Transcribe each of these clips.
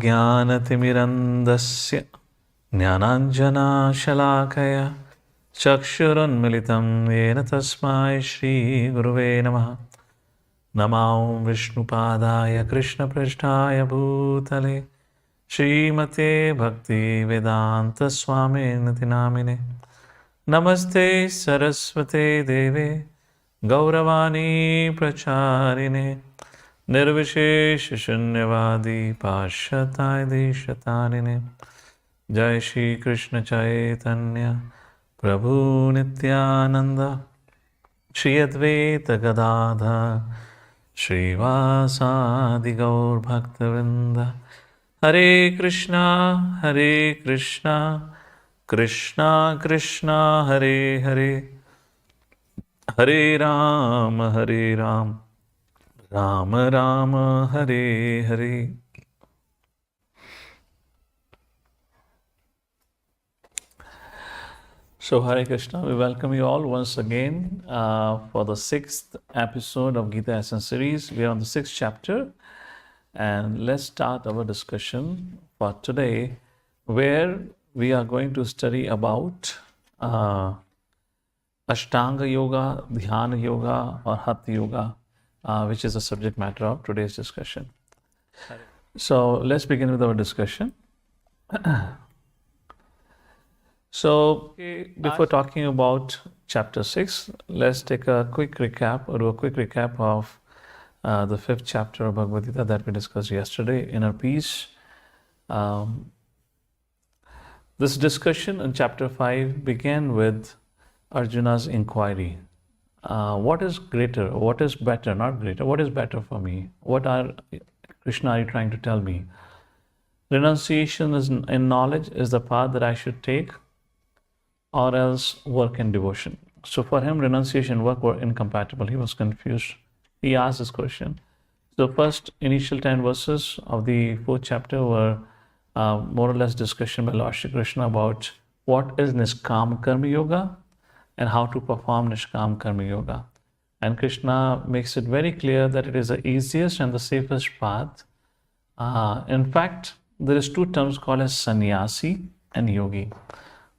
अज्ञानतिमिरन्दस्य ज्ञानाञ्जनशलाकया चक्षुरुन्मिलितं येन तस्मै श्रीगुरुवे नमः। नमो विष्णुपादाय कृष्णपृष्ठाय भूतले श्रीमते भक्तिवेदान्तस्वामिनिति नामिने। नमस्ते सरस्वते देवे गौरवाणी प्रचारिणे निर्विशेषशून्यवादी पाश्चात्य देशतारिणे। जय श्री कृष्ण चैतन्य प्रभु नित्यानंद श्री अद्वैत गदाधर श्रीवासादि गौर भक्तवृंद। हरे कृष्णा कृष्णा कृष्णा हरे हरे, हरे Ram Ram Ram Hare Hare. So Hare Krishna, we welcome you all once again for the 6th episode of Gita Essence series. We are on the 6th chapter, and let's start our discussion for today, where we are going to study about Ashtanga Yoga, Dhyana Yoga or Hatha Yoga, which is the subject matter of today's discussion. So let's begin with our discussion. So before talking about chapter 6, let's take a quick recap or do a quick recap of the 5th chapter of Bhagavad Gita that we discussed yesterday, Inner Peace. This discussion in chapter 5 began with Arjuna's inquiry. What is greater? What is better? Not greater. What is better for me? Krishna, are you trying to tell me? Renunciation in knowledge is the path that I should take, or else work and devotion. So for him, renunciation and work were incompatible. He was confused. He asked this question. So first initial 10 verses of the 4th chapter were more or less discussion by Lord Shri Krishna about what is Niskam Karma Yoga and how to perform Nishkam Karma Yoga. And Krishna makes it very clear that it is the easiest and the safest path. In fact, there is 2 terms called as sannyasi and yogi.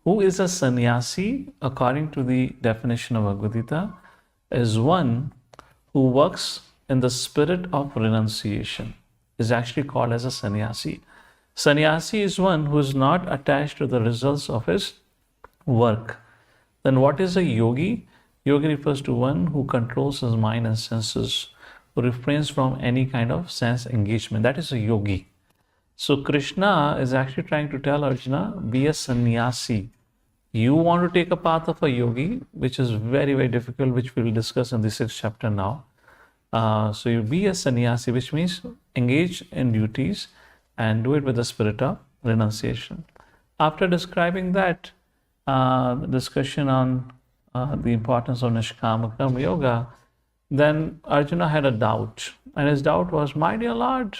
Who is a sannyasi, according to the definition of Bhagavad Gita, is one who works in the spirit of renunciation, is actually called as a sannyasi. Sannyasi is one who is not attached to the results of his work. Then what is a yogi? Yogi refers to one who controls his mind and senses, who refrains from any kind of sense engagement. That is a yogi. So Krishna is actually trying to tell Arjuna, be a sannyasi. You want to take a path of a yogi, which is very, very difficult, which we will discuss in the 6th chapter now. So you be a sannyasi, which means engage in duties and do it with the spirit of renunciation. After describing that, discussion on the importance of Nishkama Karma Yoga, then Arjuna had a doubt. And his doubt was, my dear Lord,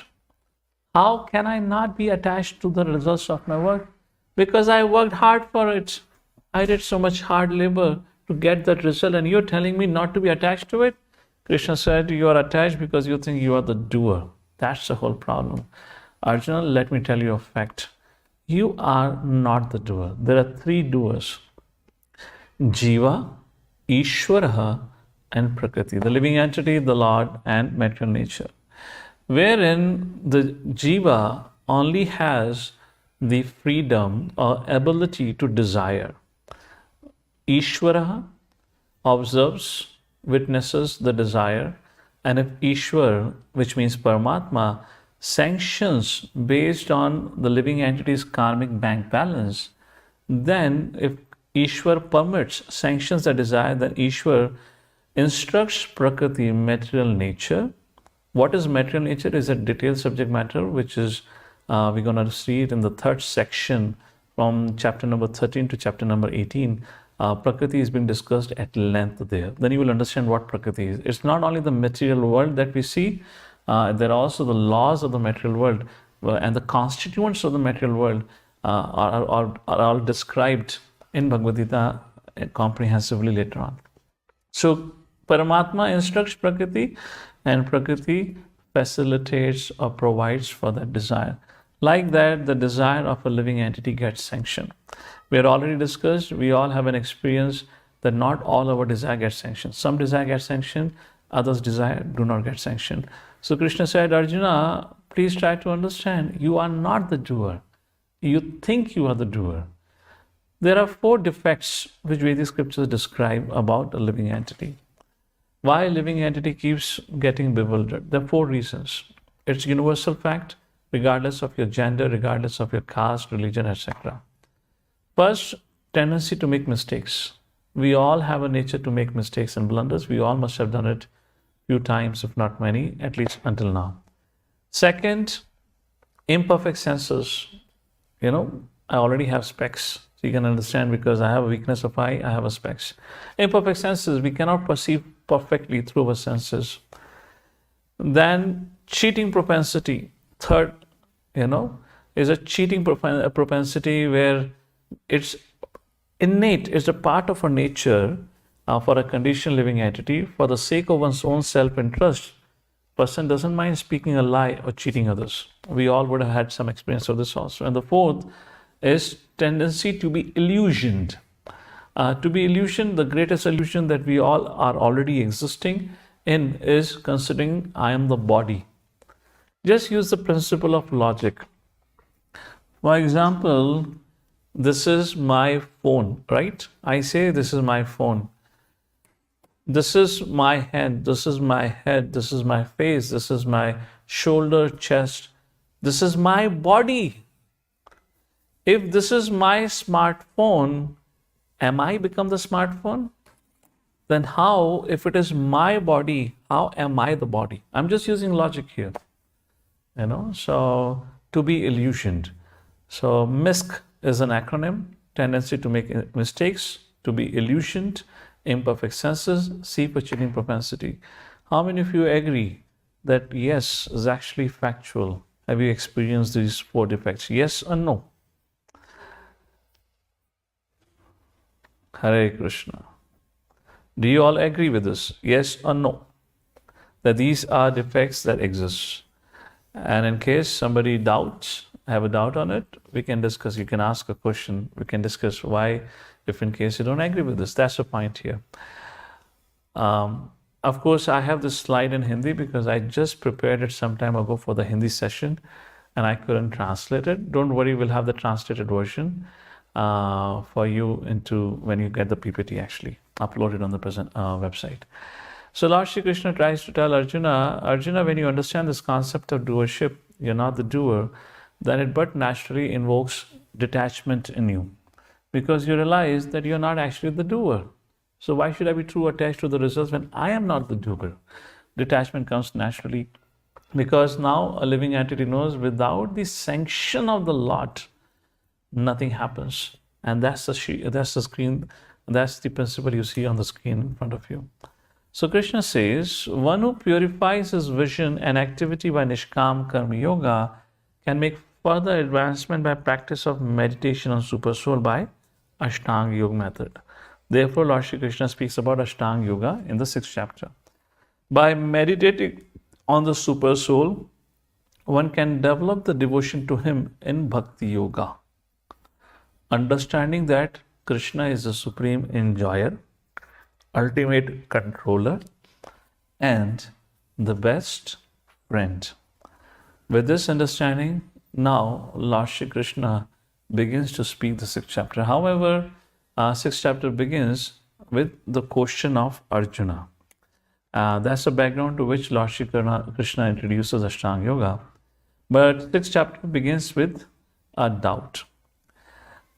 how can I not be attached to the results of my work? Because I worked hard for it. I did so much hard labor to get that result, and you're telling me not to be attached to it? Krishna said, you are attached because you think you are the doer. That's the whole problem. Arjuna, let me tell you a fact. You are not the doer. There are 3 doers. Jiva, Ishvaraha, and Prakriti. The living entity, the Lord, and material nature. Wherein the Jiva only has the freedom or ability to desire. Ishvara observes, witnesses the desire, and if Ishwar, which means Paramatma, sanctions based on the living entity's karmic bank balance, then if Ishwar permits, sanctions the desire, then Ishwar instructs Prakriti, material nature. What is material nature is a detailed subject matter, which is, we're going to see it in the 3rd section from chapter number 13 to chapter number 18. Prakriti is being discussed at length there. Then you will understand what Prakriti is. It's not only the material world that we see, there are also the laws of the material world and the constituents of the material world are all described in Bhagavad Gita comprehensively later on. So Paramatma instructs Prakriti, and Prakriti facilitates or provides for that desire. Like that, the desire of a living entity gets sanctioned. We had already discussed, we all have an experience that not all our desire gets sanctioned. Some desire gets sanctioned, others desire do not get sanctioned. So Krishna said, Arjuna, please try to understand, you are not the doer. You think you are the doer. There are 4 defects which Vedic scriptures describe about a living entity. Why a living entity keeps getting bewildered? There are 4 reasons. It's universal fact, regardless of your gender, regardless of your caste, religion, etc. First, tendency to make mistakes. We all have a nature to make mistakes and blunders. We all must have done it few times, if not many, at least until now. Second, imperfect senses. I already have specs. So you can understand, because I have a weakness of eye, I have a specs. Imperfect senses, we cannot perceive perfectly through our senses. Then cheating propensity. Third, is a cheating propensity where it's innate, it's a part of our nature for a conditioned living entity. For the sake of one's own self-interest, person doesn't mind speaking a lie or cheating others. We all would have had some experience of this also. And the fourth is tendency to be illusioned. The greatest illusion that we all are already existing in is considering I am the body. Just use the principle of logic. For example, this is my phone, right? I say this is my phone. This is my head, this is my head, this is my face, this is my shoulder, chest. This is my body. If this is my smartphone, am I become the smartphone? Then how, if it is my body, how am I the body? I'm just using logic here. So to be illusioned. So MISC is an acronym, tendency to make mistakes, to be illusioned, imperfect senses, C for cheating propensity. How many of you agree that yes is actually factual? Have you experienced these 4 defects? Yes or no? Hare Krishna. Do you all agree with this? Yes or no? That these are defects that exist. And in case somebody doubts, have a doubt on it, we can discuss. You can ask a question. We can discuss why, if in case you don't agree with this. That's the point here. Of course, I have this slide in Hindi because I just prepared it some time ago for the Hindi session and I couldn't translate it. Don't worry, we'll have the translated version for you when you get the PPT actually uploaded on the present website. So Lord Shri Krishna tries to tell Arjuna, when you understand this concept of doership, you're not the doer, then it but naturally invokes detachment in you, because you realize that you're not actually the doer. So why should I be too attached to the results when I am not the doer? Detachment comes naturally, because now a living entity knows without the sanction of the Lord, nothing happens. And that's the screen, that's the principle you see on the screen in front of you. So Krishna says, one who purifies his vision and activity by Nishkam Karma Yoga can make further advancement by practice of meditation on Super Soul by Ashtanga Yoga method. Therefore, Lord Shri Krishna speaks about Ashtanga Yoga in the 6th chapter. By meditating on the Super Soul, one can develop the devotion to him in Bhakti Yoga, understanding that Krishna is the supreme enjoyer, ultimate controller, and the best friend. With this understanding, now Lord Shri Krishna begins to speak the 6th chapter. However, 6th chapter begins with the question of Arjuna. That's the background to which Lord Shri Krishna introduces Ashtanga Yoga. But 6th chapter begins with a doubt.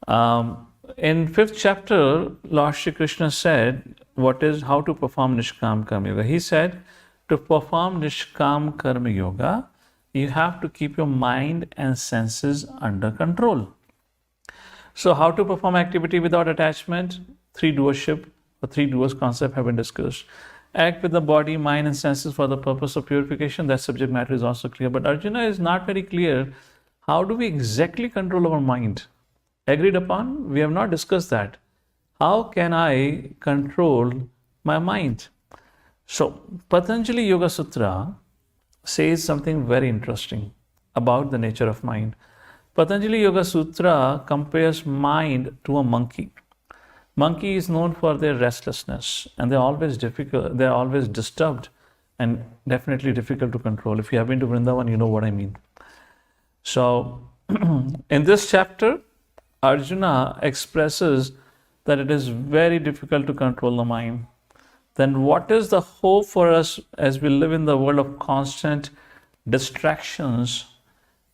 In 5th chapter, Lord Shri Krishna said, how to perform Nishkam Karma Yoga. He said, to perform Nishkam Karma Yoga, you have to keep your mind and senses under control. So how to perform activity without attachment? 3 doership, or 3 doers concept have been discussed. Act with the body, mind and senses for the purpose of purification. That subject matter is also clear. But Arjuna is not very clear. How do we exactly control our mind? Agreed upon? We have not discussed that. How can I control my mind? So Patanjali Yoga Sutra says something very interesting about the nature of mind. Patanjali Yoga Sutra compares mind to a monkey. Monkey is known for their restlessness, and they're always difficult, they're always disturbed, and definitely difficult to control. If you have been to Vrindavan, you know what I mean. So, in this chapter, Arjuna expresses that it is very difficult to control the mind. Then, what is the hope for us as we live in the world of constant distractions?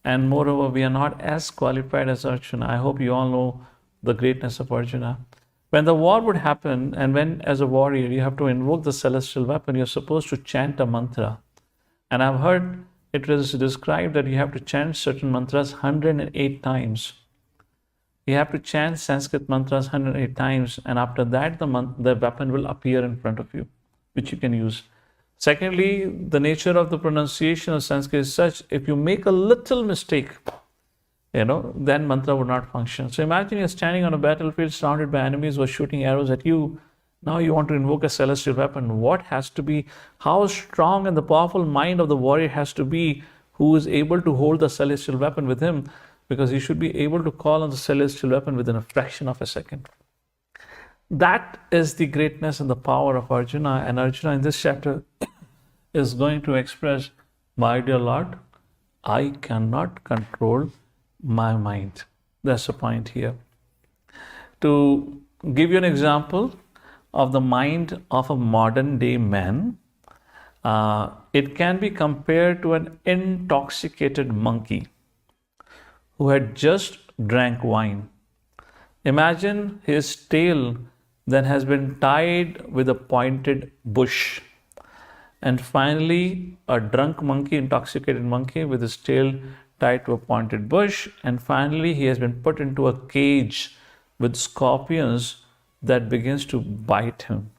And moreover, we are not as qualified as Arjuna. I hope you all know the greatness of Arjuna. When the war would happen, and when as a warrior you have to invoke the celestial weapon, you're supposed to chant a mantra. And I've heard it is described that you have to chant certain mantras 108 times. You have to chant Sanskrit mantras 108 times, and after that the weapon will appear in front of you, which you can use. Secondly, the nature of the pronunciation of Sanskrit is such, if you make a little mistake, then mantra would not function. So imagine you're standing on a battlefield surrounded by enemies who are shooting arrows at you. Now you want to invoke a celestial weapon. What has to be, how strong and the powerful mind of the warrior has to be who is able to hold the celestial weapon with him, because he should be able to call on the celestial weapon within a fraction of a second. That is the greatness and the power of Arjuna. And Arjuna in this chapter is going to express, my dear Lord, I cannot control my mind. That's the point here. To give you an example of the mind of a modern day man, it can be compared to an intoxicated monkey who had just drank wine. Imagine his tail then has been tied with a pointed bush. And finally, a drunk monkey, intoxicated monkey with his tail tied to a pointed bush. And finally, he has been put into a cage with scorpions that begins to bite him.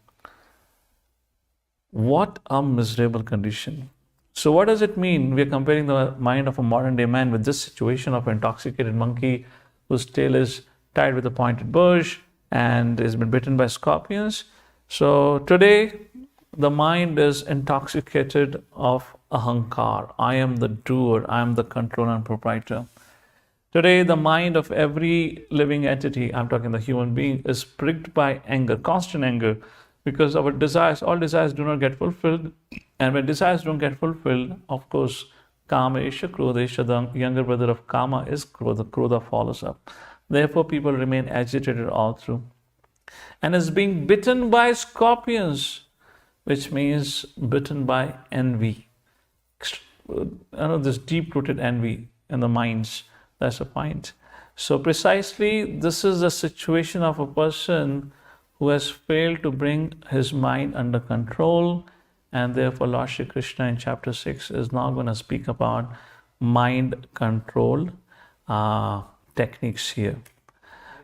What a miserable condition. So what does it mean? We are comparing the mind of a modern day man with this situation of an intoxicated monkey whose tail is tied with a pointed bush and has been bitten by scorpions. So today, the mind is intoxicated of ahankar. I am the doer, I am the controller and proprietor. Today, the mind of every living entity, I'm talking the human being, is pricked by anger, constant anger, because our desires, all desires do not get fulfilled. And when desires don't get fulfilled, of course, kamesha, krodesha, the younger brother of kama is krodha. Krodha follows up. Therefore, people remain agitated all through. And is being bitten by scorpions, which means bitten by envy. This deep-rooted envy in the minds. That's the point. So precisely, this is the situation of a person who has failed to bring his mind under control, and therefore Lord Shri Krishna in chapter 6 is now going to speak about mind control techniques here.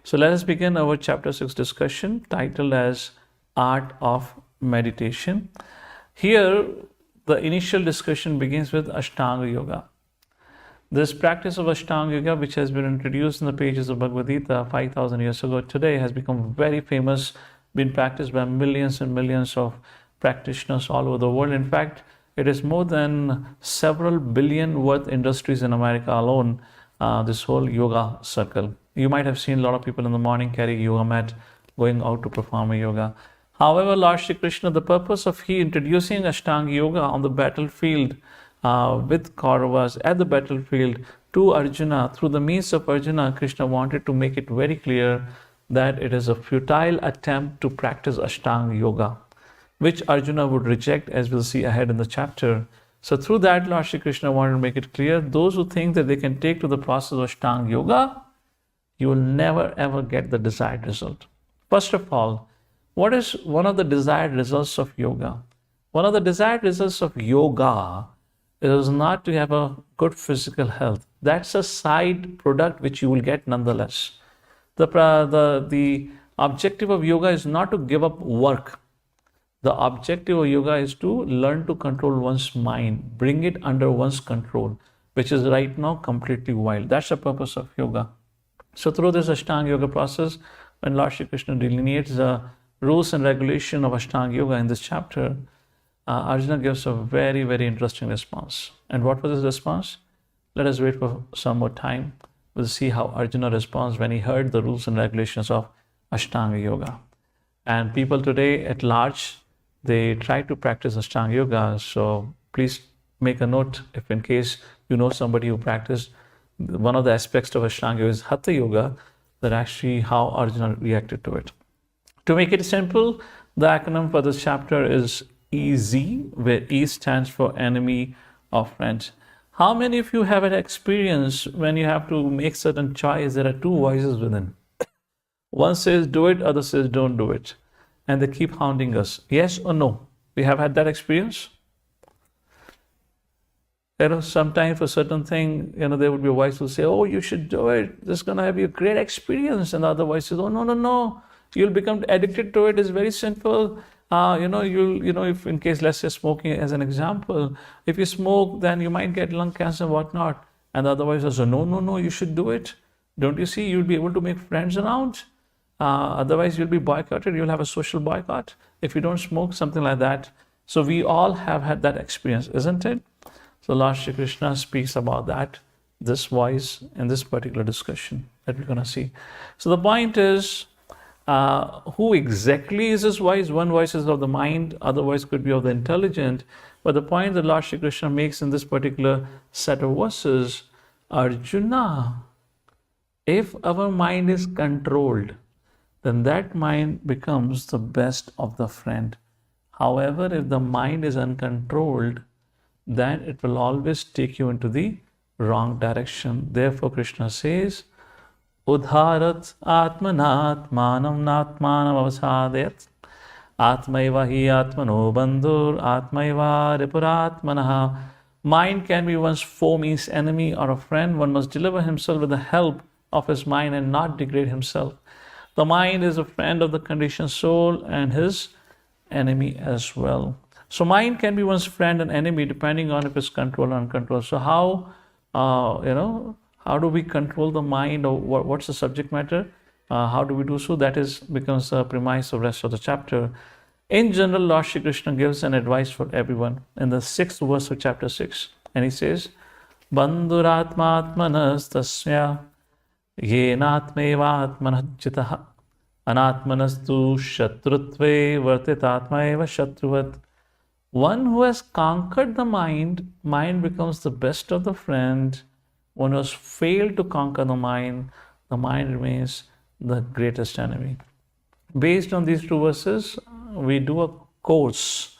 So let us begin our chapter 6 discussion titled as Art of Meditation. Here, the initial discussion begins with Ashtanga Yoga. This practice of Ashtanga Yoga, which has been introduced in the pages of Bhagavad Gita 5,000 years ago, today has become very famous, been practiced by millions and millions of practitioners all over the world. In fact, it is more than several billion worth industries in America alone, this whole yoga circle. You might have seen a lot of people in the morning carrying yoga mat, going out to perform a yoga. However, Lord Shri Krishna, the purpose of he introducing Ashtanga Yoga on the battlefield with Kauravas at the battlefield to Arjuna, through the means of Arjuna, Krishna wanted to make it very clear that it is a futile attempt to practice Ashtanga Yoga, which Arjuna would reject, as we'll see ahead in the chapter. So through that, Lord Shri Krishna wanted to make it clear, those who think that they can take to the process of Ashtanga Yoga, you will never ever get the desired result. First of all, what is one of the desired results of yoga? One of the desired results of yoga is not to have a good physical health. That's a side product which you will get nonetheless. The objective of yoga is not to give up work. The objective of yoga is to learn to control one's mind, bring it under one's control, which is right now completely wild. That's the purpose of yoga. So through this Ashtanga Yoga process, when Lord Shri Krishna delineates the rules and regulation of Ashtanga Yoga in this chapter, Arjuna gives a very, very interesting response. And what was his response? Let us wait for some more time. We'll see how Arjuna responds when he heard the rules and regulations of Ashtanga Yoga. And people today at large, they try to practice Ashtanga Yoga. So please make a note if in case you know somebody who practiced. One of the aspects of Ashtanga Yoga is Hatha Yoga, that actually how Arjuna reacted to it. To make it simple, the acronym for this chapter is EZ, where E stands for enemy of friends. How many of you have an experience when you have to make certain choice, there are two voices within? One says do it, other says don't do it. And they keep hounding us. Yes or no? We have had that experience? Sometimes for certain thing, there would be a voice who say, oh, you should do it. This is going to have you a great experience. And the other voice says, oh, no. You'll become addicted to it. It's very sinful. If in case, let's say smoking as an example, if you smoke, then you might get lung cancer and whatnot. And the other voice says, no, you should do it. Don't you see? You'll be able to make friends around. Otherwise, you'll be boycotted. You'll have a social boycott if you don't smoke, something like that. So we all have had that experience, isn't it? So Lord Shri Krishna speaks about that, this voice in this particular discussion that we're going to see. So the point is, who exactly is this voice? One voice is of the mind, other voice could be of the intelligent. But the point that Lord Shri Krishna makes in this particular set of verses, Arjuna, if our mind is controlled, then that mind becomes the best of the friend. However, if the mind is uncontrolled, then it will always take you into the wrong direction. Therefore, Krishna says, Udharat atmanat manam natmanam avasadayat atmaiva hi atmano bandhur atmaiva ripuratmanaha. Mind can be one's foe, means enemy, or a friend. One must deliver himself with the help of his mind and not degrade himself. The mind is a friend of the conditioned soul and his enemy as well. So mind can be one's friend and enemy depending on if it's controlled or uncontrolled. So how do we control the mind, or what's the subject matter? How do we do so? That becomes the premise of the rest of the chapter. In general, Lord Shri Krishna gives an advice for everyone in the 6th verse of chapter 6. And he says, Bandhuratmatmanas tasya yenatmevatmanah jitaha anatmanastu shatrutve vartitatmaeva shatruvat. One who has conquered the mind becomes the best of the friend. One who has failed to conquer the mind remains the greatest enemy. Based on these two verses, we do a course,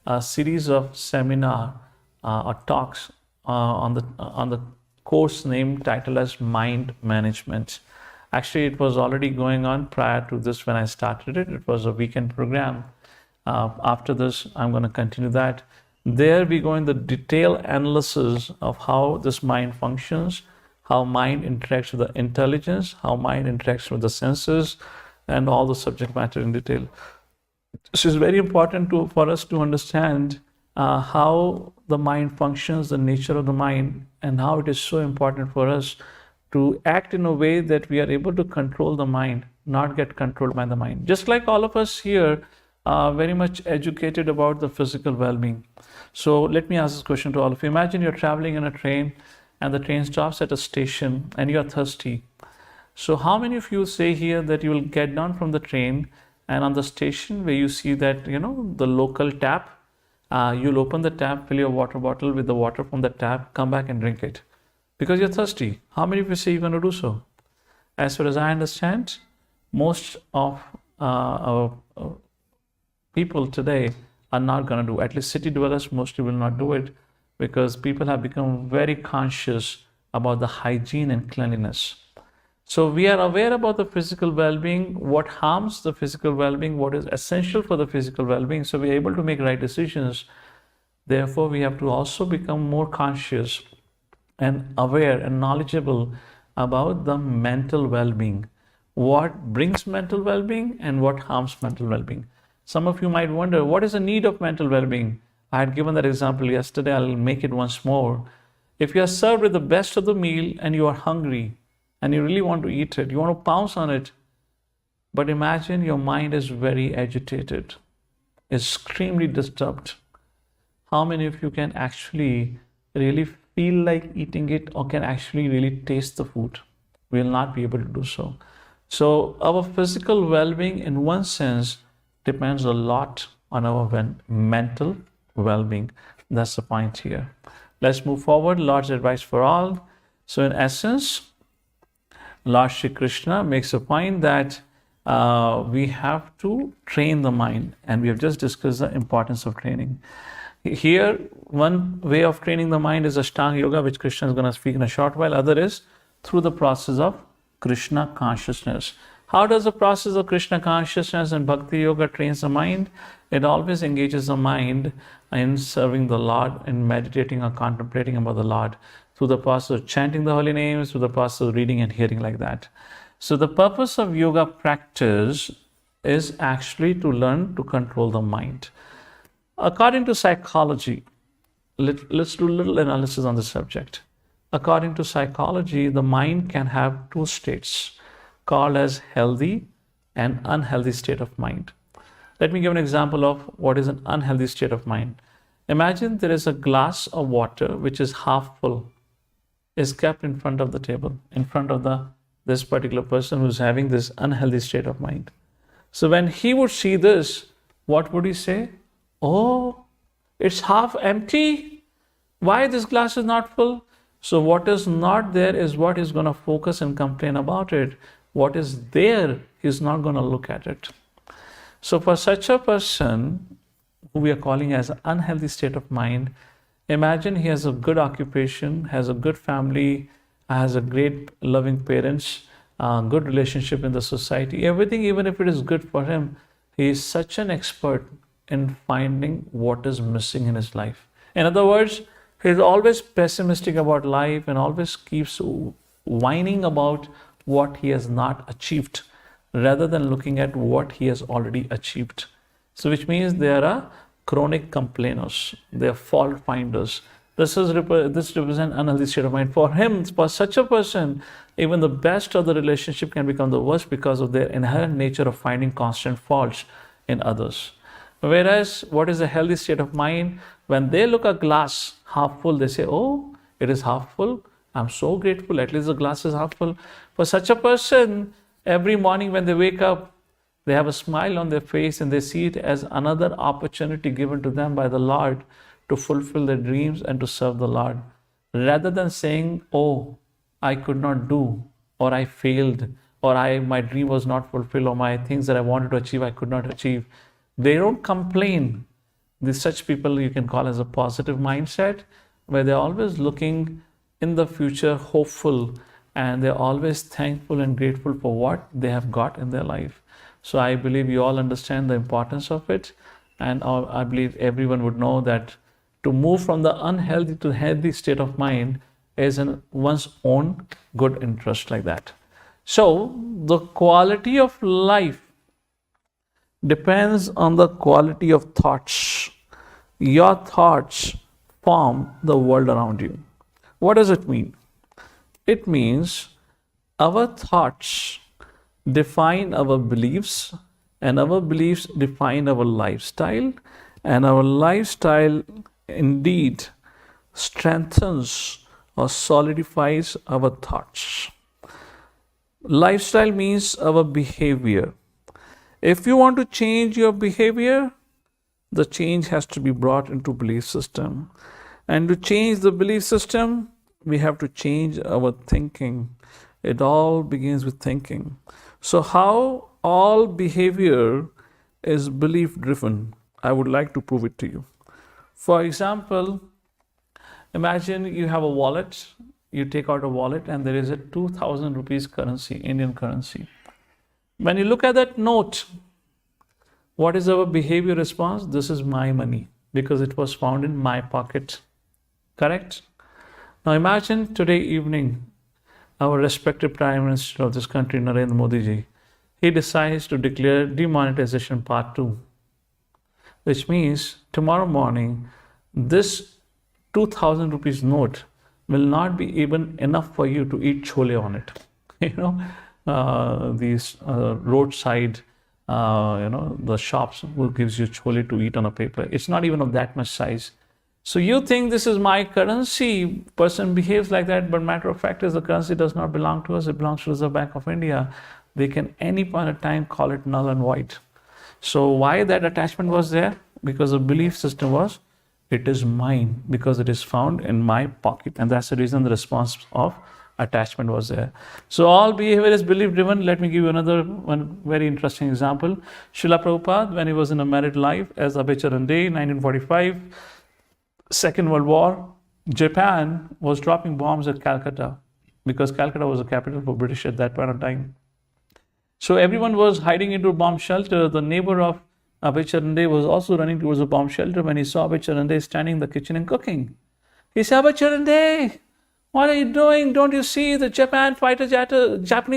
a series of seminar or talks on the course titled as Mind Management. Actually, it was already going on prior to this when I started it. It was a weekend program. After this, I'm going to continue that. There we go in the detailed analysis of how this mind functions, how mind interacts with the intelligence, how mind interacts with the senses, and all the subject matter in detail. This is very important for us to understand how the mind functions, the nature of the mind, and how it is so important for us to act in a way that we are able to control the mind, not get controlled by the mind. Just like all of us here are very much educated about the physical well-being. So let me ask this question to all of you. Imagine you're traveling in a train and the train stops at a station and you're thirsty. So how many of you say here that you will get down from the train and on the station where you see that, the local tap, you'll open the tap, fill your water bottle with the water from the tap, come back and drink it because you're thirsty. How many of you say you're going to do so? As far as I understand, most of our people today are not going to do, at least city dwellers mostly will not do it, because people have become very conscious about the hygiene and cleanliness. So we are aware about the physical well-being, what harms the physical well-being, what is essential for the physical well-being, so we are able to make right decisions. Therefore, we have to also become more conscious and aware and knowledgeable about the mental well-being. What brings mental well-being and what harms mental well-being. Some of you might wonder, what is the need of mental well-being? I had given that example yesterday. I'll make it once more. If you are served with the best of the meal and you are hungry and you really want to eat it, you want to pounce on it, but imagine your mind is very agitated, extremely disturbed. How many of you can actually really feel like eating it or can actually really taste the food? We will not be able to do so. So our physical well-being, in one sense, depends a lot on our mental well-being. That's the point here. Let's move forward. Lord's advice for all. So in essence, Lord Shri Krishna makes a point that we have to train the mind, and we have just discussed the importance of training. Here, one way of training the mind is Ashtanga Yoga, which Krishna is going to speak in a short while. Other is through the process of Krishna consciousness. How does the process of Krishna consciousness and Bhakti Yoga trains the mind? It always engages the mind in serving the Lord, in meditating or contemplating about the Lord, through the process of chanting the holy names, through the process of reading and hearing like that. So the purpose of yoga practice is actually to learn to control the mind. According to psychology, let's do a little analysis on the subject. According to psychology, the mind can have two states called as healthy and unhealthy state of mind. Let me give an example of what is an unhealthy state of mind. Imagine there is a glass of water which is half full, is kept in front of the table, in front of this particular person who's having this unhealthy state of mind. So when he would see this, what would he say? Oh, it's half empty. Why this glass is not full? So what is not there is what he's going to focus and complain about it. What is there, he's not going to look at it. So for such a person, who we are calling as an unhealthy state of mind, imagine he has a good occupation, has a good family, has a great loving parents, good relationship in the society, everything, even if it is good for him, he is such an expert in finding what is missing in his life. In other words, he is always pessimistic about life and always keeps whining about what he has not achieved rather than looking at what he has already achieved. So which means they are chronic complainers, they are fault finders. This represents unhealthy state of mind. For him, for such a person, even the best of the relationship can become the worst because of their inherent nature of finding constant faults in others. Whereas, what is a healthy state of mind? When they look at glass half full, they say, oh, it is half full. I'm so grateful, at least the glass is half full. For such a person, every morning when they wake up, they have a smile on their face and they see it as another opportunity given to them by the Lord to fulfill their dreams and to serve the Lord. Rather than saying, oh, I could not do, or I failed, or my dream was not fulfilled, or my things that I wanted to achieve, I could not achieve. They don't complain. Such people you can call as a positive mindset, where they're always looking in the future, hopeful, and they're always thankful and grateful for what they have got in their life. So I believe you all understand the importance of it, and I believe everyone would know that to move from the unhealthy to healthy state of mind is in one's own good interest like that. So the quality of life depends on the quality of thoughts. Your thoughts form the world around you. What does it mean? It means our thoughts define our beliefs, and our beliefs define our lifestyle, and our lifestyle indeed strengthens or solidifies our thoughts. Lifestyle means our behavior. If you want to change your behavior, the change has to be brought into belief system. And to change the belief system, we have to change our thinking. It all begins with thinking. So how all behavior is belief driven? I would like to prove it to you. For example, imagine you have a wallet, you take out a wallet and there is a 2000 rupees currency, Indian currency. When you look at that note, what is our behavior response? This is my money because it was found in my pocket. Correct? Now imagine today evening, our respected Prime Minister of this country, Narendra Modi ji, he decides to declare demonetization part 2, which means tomorrow morning, this 2000 rupees note will not be even enough for you to eat chole on it. These roadside, the shops who gives you chole to eat on a paper. It's not even of that much size. So you think this is my currency, person behaves like that, but matter of fact is the currency does not belong to us, it belongs to Reserve Bank of India. They can any point of time call it null and void. So why that attachment was there? Because the belief system was, it is mine, because it is found in my pocket. And that's the reason the response of attachment was there. So all behavior is belief driven. Let me give you another one very interesting example. Srila Prabhupada, when he was in a married life as Abhicharan Day, 1945, Second World War, Japan was dropping bombs at Calcutta because Calcutta was the capital for British at that point of time. So everyone was hiding into a bomb shelter. The neighbor of Abhicharan Day was also running towards a bomb shelter when he saw Abhicharan Day standing in the kitchen and cooking. He said, Abhicharan Day, what are you doing? Don't you see the Japanese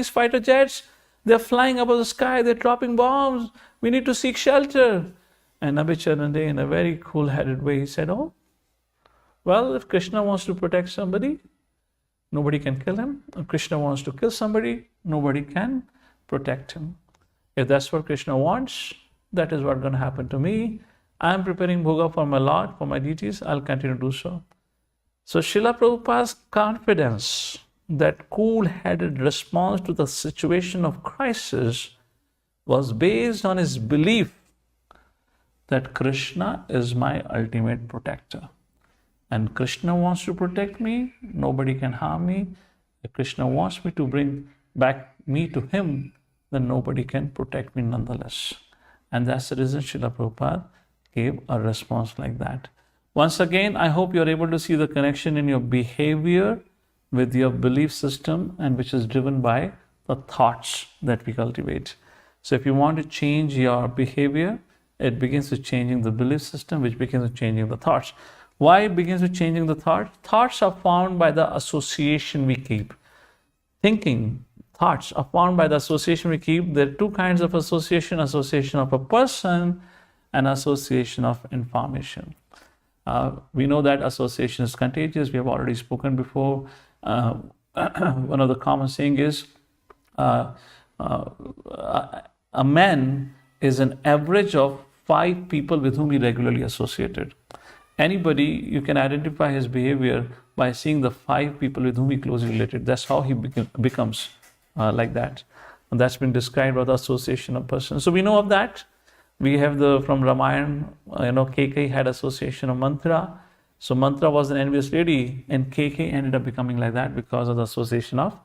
fighter jets? They're flying above the sky. They're dropping bombs. We need to seek shelter. And Abhicharan Day, in a very cool-headed way, he said, oh, well, if Krishna wants to protect somebody, nobody can kill him. If Krishna wants to kill somebody, nobody can protect him. If that's what Krishna wants, that is what's going to happen to me. I am preparing bhoga for my Lord, for my deities. I'll continue to do so. So Srila Prabhupada's confidence, that cool-headed response to the situation of crisis, was based on his belief that Krishna is my ultimate protector. And Krishna wants to protect me, nobody can harm me. If Krishna wants me to bring back me to him, then nobody can protect me nonetheless. And that's the reason Srila Prabhupada gave a response like that. Once again, I hope you're able to see the connection in your behavior with your belief system, and which is driven by the thoughts that we cultivate. So if you want to change your behavior, it begins with changing the belief system, which begins with changing the thoughts. Why it begins with changing the thoughts? Thoughts are found by the association we keep. Thinking, thoughts are found by the association we keep. There are two kinds of association of a person and association of information. We know that association is contagious. We have already spoken before. One of the common saying is, a man is an average of 5 people with whom he regularly associated. Anybody, you can identify his behavior by seeing the 5 people with whom he closely related. That's how he becomes like that. And that's been described by the association of persons. So we know of that. We have from Ramayana, Keikei had association of Mantra. So Mantra was an envious lady, and Keikei ended up becoming like that because of the association of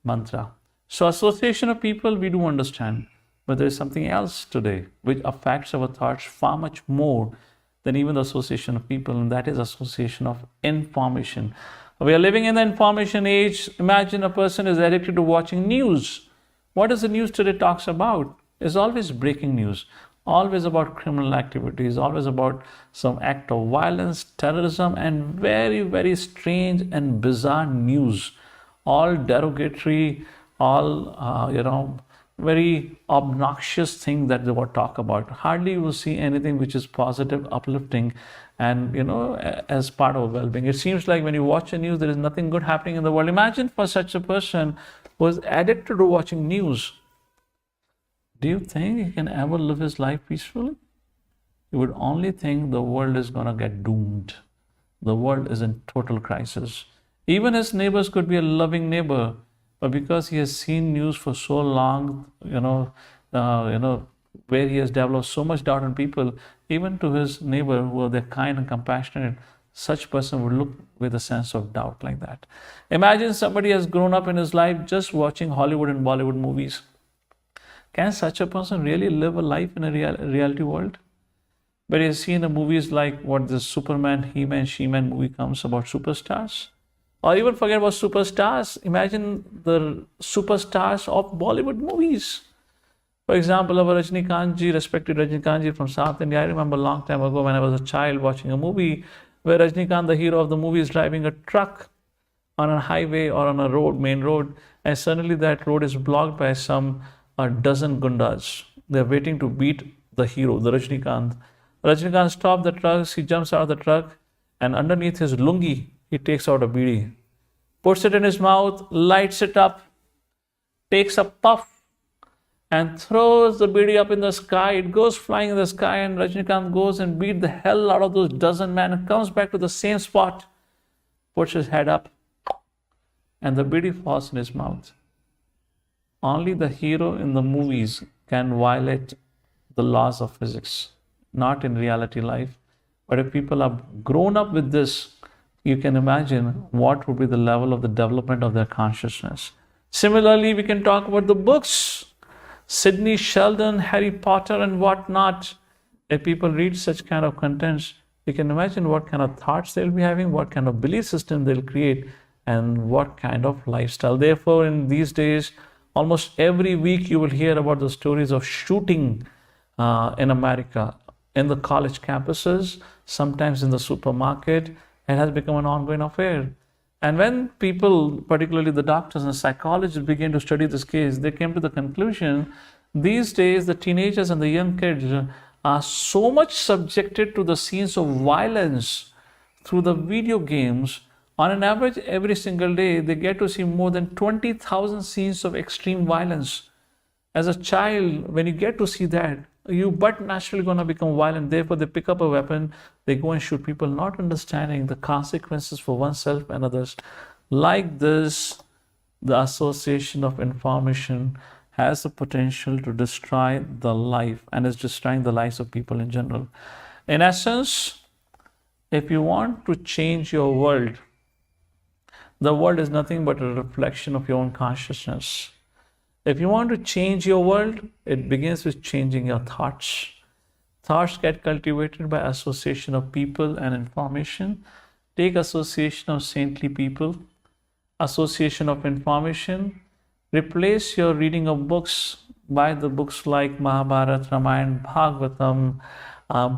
Mantra. So association of people, we do understand. But there is something else today which affects our thoughts far much more than even the association of people, and that is association of information. We are living in the information age. Imagine a person is addicted to watching news. What does the news today talks about? It's always breaking news, always about criminal activities, always about some act of violence, terrorism, and very, very strange and bizarre news. All derogatory, all, very obnoxious thing that they will talk about. Hardly you will see anything which is positive, uplifting, and as part of well-being. It seems like when you watch the news, there is nothing good happening in the world. Imagine for such a person who is addicted to watching news. Do you think he can ever live his life peacefully? He would only think the world is going to get doomed. The world is in total crisis. Even his neighbors could be a loving neighbor, but because he has seen news for so long, where he has developed so much doubt in people, even to his neighbor who are kind and compassionate, such person would look with a sense of doubt like that. Imagine somebody has grown up in his life just watching Hollywood and Bollywood movies. Can such a person really live a life in a reality world? But he has seen the movies like what the Superman, He-Man, She-Man movie comes about superstars. Or even forget about superstars. Imagine the superstars of Bollywood movies. For example, our Rajinikanth-ji, respected Rajinikanth-ji from South India. I remember a long time ago when I was a child watching a movie where Rajinikanth, the hero of the movie, is driving a truck on a highway or on a road, main road, and suddenly that road is blocked by a dozen gundas. They're waiting to beat the hero, the Rajinikanth. Rajinikanth stops the truck, he jumps out of the truck, and underneath his lungi, he takes out a bidi, puts it in his mouth, lights it up, takes a puff, and throws the bidi up in the sky. It goes flying in the sky, and Rajnikant goes and beat the hell out of those dozen men and comes back to the same spot, puts his head up, and the bidi falls in his mouth. Only the hero in the movies can violate the laws of physics, not in reality life. But if people are grown up with this, you can imagine what would be the level of the development of their consciousness. Similarly, we can talk about the books. Sidney Sheldon, Harry Potter, and whatnot. If people read such kind of contents, you can imagine what kind of thoughts they'll be having, what kind of belief system they'll create, and what kind of lifestyle. Therefore, in these days, almost every week you will hear about the stories of shooting in America, in the college campuses, sometimes in the supermarket. It has become an ongoing affair. And when people, particularly the doctors and psychologists, began to study this case, they came to the conclusion these days the teenagers and the young kids are so much subjected to the scenes of violence through the video games. On an average, every single day, they get to see more than 20,000 scenes of extreme violence. As a child, when you get to see that, you but naturally going to become violent. Therefore, they pick up a weapon, they go and shoot people, not understanding the consequences for oneself and others. Like this, the association of information has the potential to destroy the life and is destroying the lives of people in general. In essence, if you want to change your world, the world is nothing but a reflection of your own consciousness. If you want to change your world, it begins with changing your thoughts. Thoughts get cultivated by association of people and information. Take association of saintly people, association of information. Replace your reading of books by the books like Mahabharata, Ramayana, Bhagavatam,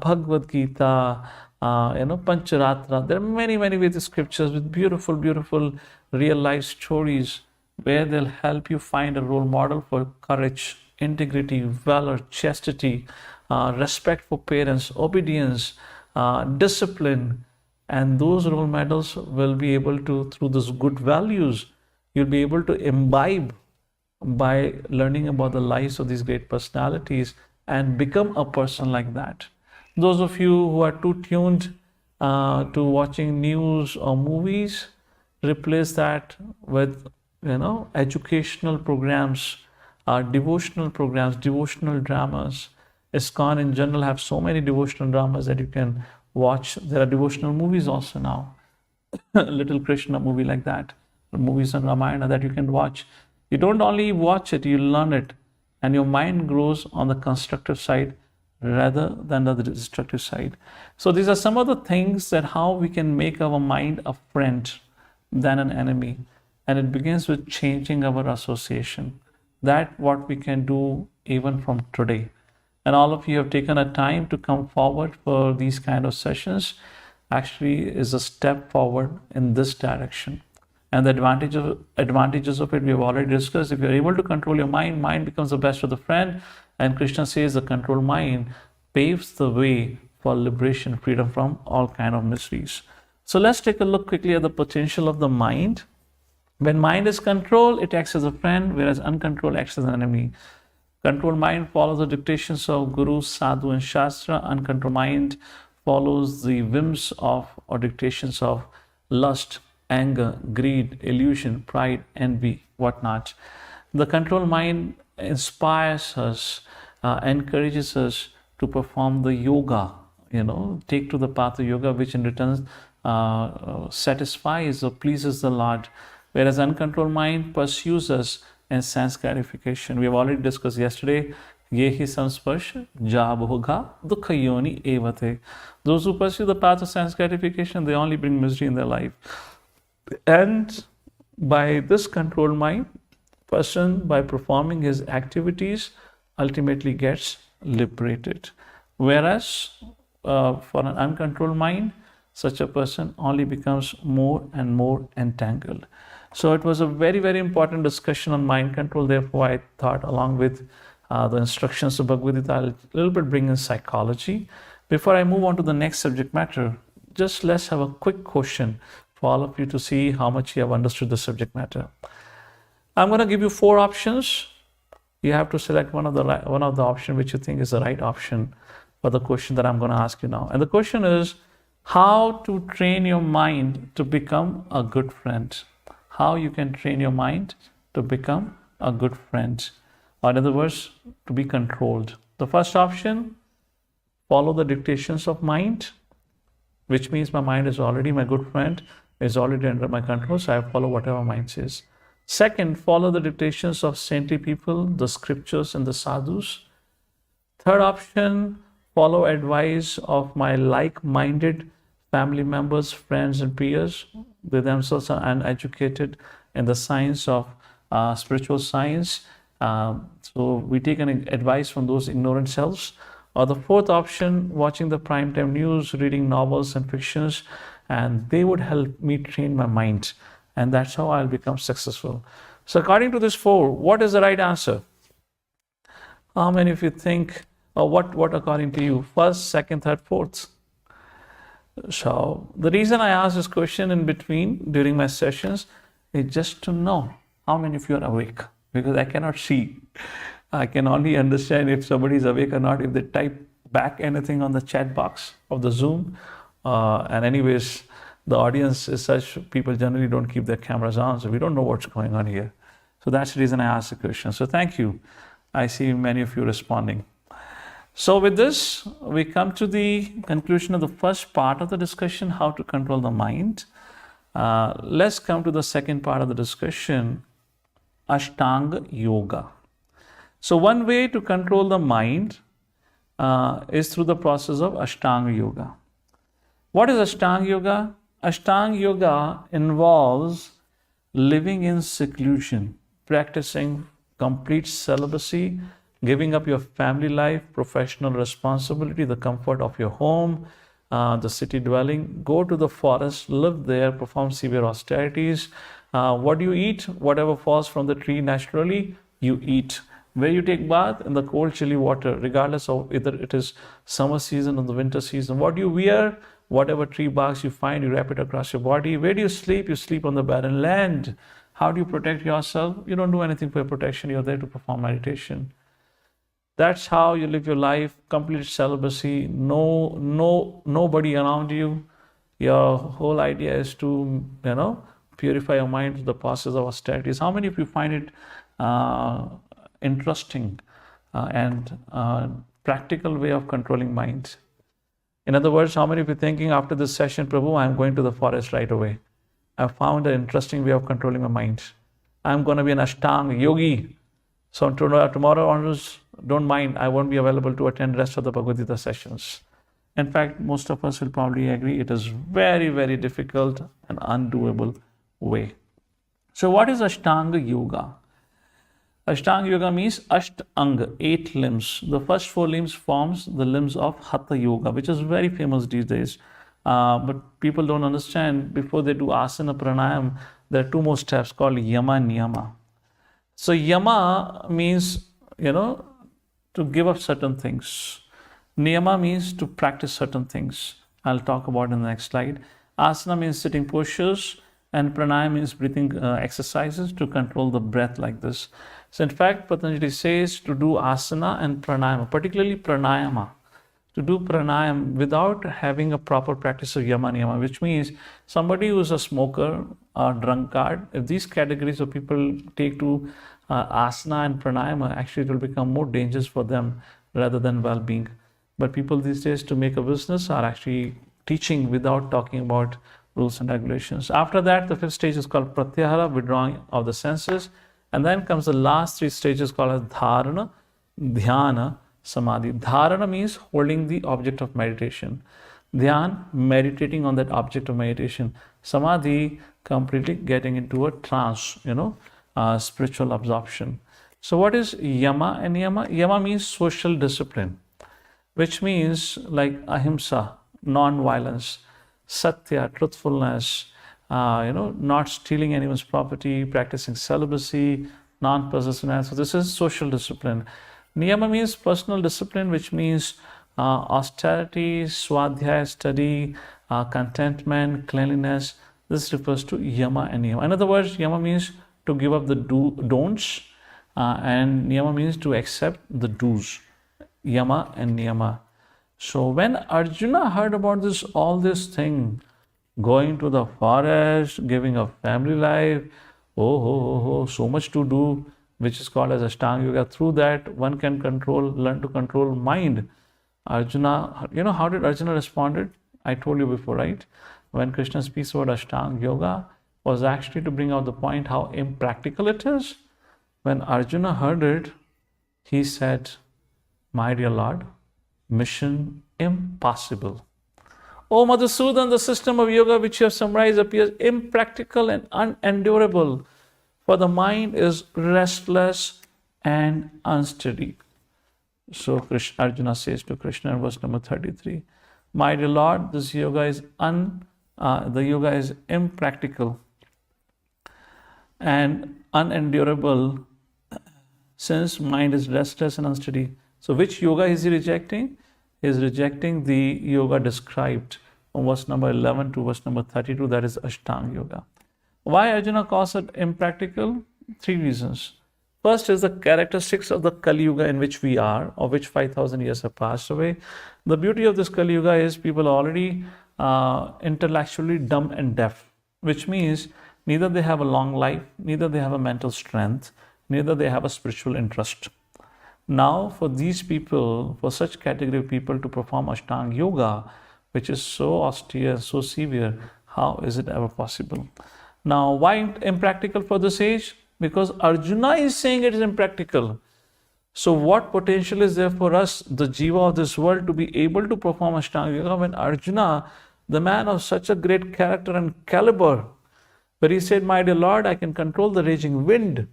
Bhagavad Gita, Pancharatra. There are many Vedic scriptures with beautiful real life stories where they'll help you find a role model for courage, integrity, valor, chastity, respect for parents, obedience, discipline. And those role models will be able to, through those good values, you'll be able to imbibe by learning about the lives of these great personalities and become a person like that. Those of you who are too tuned to watching news or movies, replace that with educational programs, devotional programs, devotional dramas. ISKCON in general have so many devotional dramas that you can watch. There are devotional movies also now. Little Krishna movie like that. Movies on Ramayana that you can watch. You don't only watch it, you learn it. And your mind grows on the constructive side rather than the destructive side. So these are some of the things that how we can make our mind a friend than an enemy. And it begins with changing our association. That's what we can do even from today. And all of you have taken a time to come forward for these kind of sessions. Actually is a step forward in this direction. And the advantages of it we have already discussed. If you're able to control your mind, mind becomes the best of the friend. And Krishna says the controlled mind paves the way for liberation, freedom from all kind of miseries. So let's take a look quickly at the potential of the mind. When mind is controlled, it acts as a friend, whereas uncontrolled acts as an enemy. Controlled mind follows the dictations of Guru, Sadhu, and Shastra. Uncontrolled mind follows the whims of or dictations of lust, anger, greed, illusion, pride, envy, whatnot. The controlled mind inspires us, encourages us to perform the yoga, take to the path of yoga, which in return satisfies or pleases the Lord. Whereas uncontrolled mind pursues us in sense gratification. We have already discussed yesterday, Yehi samsparsh jabhoga dukha yoni evate. Those who pursue the path of sense gratification, they only bring misery in their life. And by this controlled mind, person by performing his activities ultimately gets liberated. Whereas for an uncontrolled mind, such a person only becomes more and more entangled. So it was a very important discussion on mind control. Therefore, I thought along with the instructions of Bhagavad Gita, I'll a little bit bring in psychology. Before I move on to the next subject matter, just let's have a quick question for all of you to see how much you have understood the subject matter. I'm going to give you 4 options. You have to select one of the option which you think is the right option for the question that I'm going to ask you now. And the question is how to train your mind to become a good friend. How you can train your mind to become a good friend. Or in other words, to be controlled. The first option, follow the dictations of mind, which means my mind is already my good friend, is already under my control, so I follow whatever mind says. Second, follow the dictations of saintly people, the scriptures and the sadhus. Third option, follow advice of my like-minded family members, friends and peers. They themselves are uneducated in the science of spiritual science. So we take an advice from those ignorant selves. Or the fourth option, watching the primetime news, reading novels and fictions, and they would help me train my mind. And that's how I'll become successful. So according to this four, what is the right answer? How many of you think, or what according to you? First, second, third, fourth? So the reason I ask this question in between during my sessions is just to know how many of you are awake, because I cannot see. I can only understand if somebody is awake or not if they type back anything on the chat box of the Zoom. And anyways, the audience is such, people generally don't keep their cameras on, so we don't know what's going on here. So that's the reason I asked the question. So thank you. I see many of you responding. So with this, we come to the conclusion of the first part of the discussion, how to control the mind. Let's come to the second part of the discussion, Ashtanga Yoga. So one way to control the mind is through the process of Ashtanga Yoga. What is Ashtanga Yoga? Ashtanga Yoga involves living in seclusion, practicing complete celibacy, giving up your family life, professional responsibility, the comfort of your home, the city dwelling, go to the forest, live there, perform severe austerities. What do you eat? Whatever falls from the tree naturally, you eat. Where you take bath? In the cold, chilly water, regardless of whether it is summer season or the winter season. What do you wear? Whatever tree barks you find, you wrap it across your body. Where do you sleep? You sleep on the barren land. How do you protect yourself? You don't do anything for your protection. You're there to perform meditation. That's how you live your life, complete celibacy, nobody around you. Your whole idea is to, purify your mind through the process of austerities. How many of you find it interesting and practical way of controlling mind? In other words, how many of you thinking after this session, Prabhu, I'm going to the forest right away. I found an interesting way of controlling my mind. I'm going to be an Ashtanga yogi. So tomorrow onwards, don't mind, I won't be available to attend rest of the Bhagavad Gita sessions. In fact, most of us will probably agree it is very, very difficult and undoable way. So what is Ashtanga Yoga? Ashtanga Yoga means Ashtanga, 8 limbs. The first 4 limbs forms the limbs of Hatha Yoga, which is very famous these days. But people don't understand, before they do asana pranayam, there are 2 more steps called yama and niyama. So yama means, to give up certain things. Niyama means to practice certain things. I'll talk about in the next slide. Asana means sitting postures, and pranayama means breathing exercises to control the breath like this. So in fact, Patanjali says to do asana and pranayama, particularly pranayama, to do pranayam without having a proper practice of yama niyama, which means somebody who is a smoker or drunkard, if these categories of people take to asana and pranayama, actually it will become more dangerous for them rather than well-being. But people these days, to make a business, are actually teaching without talking about rules and regulations. After that, the 5th stage is called pratyahara, withdrawing of the senses. And then comes the last 3 stages called as dharana, dhyana, samadhi. Dharana means holding the object of meditation. Dhyan, meditating on that object of meditation. Samadhi, completely getting into a trance, spiritual absorption. So what is yama and niyama? Yama means social discipline, which means like ahimsa, non-violence, satya, truthfulness, not stealing anyone's property, practicing celibacy, non-possessiveness. So this is social discipline. Niyama means personal discipline, which means austerity, swadhyaya, study, contentment, cleanliness. This refers to yama and niyama. In other words, yama means to give up the don'ts, and niyama means to accept the dues, yama and niyama. So when Arjuna heard about all this thing, going to the forest, giving up family life, so much to do, which is called as Ashtanga Yoga. Through that, one can learn to control mind. Arjuna, how did Arjuna responded? I told you before, right? When Krishna speaks about Ashtanga Yoga, was actually to bring out the point how impractical it is. When Arjuna heard it, he said, "My dear Lord, mission impossible. O Madhusudan, the system of yoga which you have summarized appears impractical and unendurable, for the mind is restless and unsteady." So Arjuna says to Krishna in verse number 33, "My dear Lord, this yoga is the yoga is impractical and unendurable, since mind is restless and unsteady." So which yoga is he rejecting? He is rejecting the yoga described from verse number 11 to verse number 32, that is Ashtanga Yoga. Why Arjuna calls it impractical? 3 reasons. First is the characteristics of the Kali Yuga in which we are, of which 5,000 years have passed away. The beauty of this Kali Yuga is people are already intellectually dumb and deaf, which means neither they have a long life, neither they have a mental strength, neither they have a spiritual interest. Now, for these people, for such category of people to perform Ashtanga Yoga, which is so austere, so severe, how is it ever possible? Now, why impractical for this age? Because Arjuna is saying it is impractical. So what potential is there for us, the jiva of this world, to be able to perform Ashtanga Yoga when Arjuna, the man of such a great character and caliber, where he said, "My dear Lord, I can control the raging wind,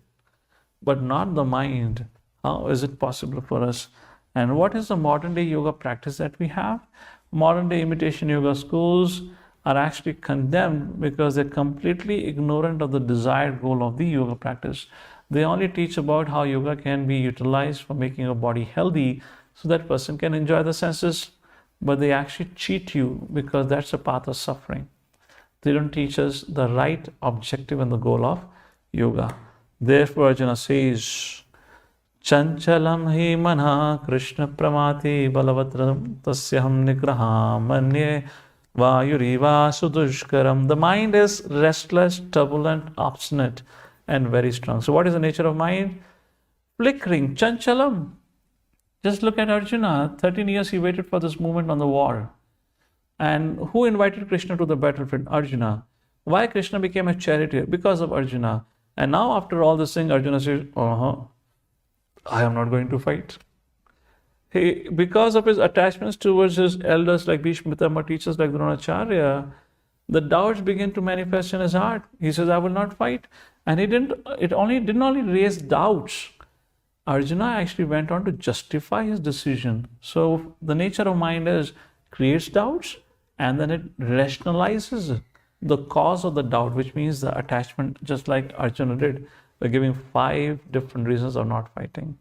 but not the mind." How is it possible for us? And what is the modern day yoga practice that we have? Modern day imitation yoga schools are actually condemned because they're completely ignorant of the desired goal of the yoga practice. They only teach about how yoga can be utilized for making your body healthy so that person can enjoy the senses, but they actually cheat you because that's a path of suffering. They don't teach us the right objective and the goal of yoga. Therefore, Arjuna says, "Chanchalam hi manha Krishna pramati balavatram tasyaham nigraha manye vayuriva sudushkaram." The mind is restless, turbulent, obstinate, and very strong. So what is the nature of mind? Flickering, chanchalam. Just look at Arjuna. 13 years he waited for this movement on the war. And who invited Krishna to the battlefield? Arjuna. Why Krishna became a charioteer? Because of Arjuna. And now after all this thing, Arjuna says, I am not going to fight. Because of his attachments towards his elders like Bhishma, Pitama, teachers like Dronacharya, the doubts begin to manifest in his heart. He says, I will not fight. And it didn't only raise doubts. Arjuna actually went on to justify his decision. So the nature of mind is creates doubts and then it rationalizes the cause of the doubt, which means the attachment, just like Arjuna did, by giving 5 different reasons of not fighting.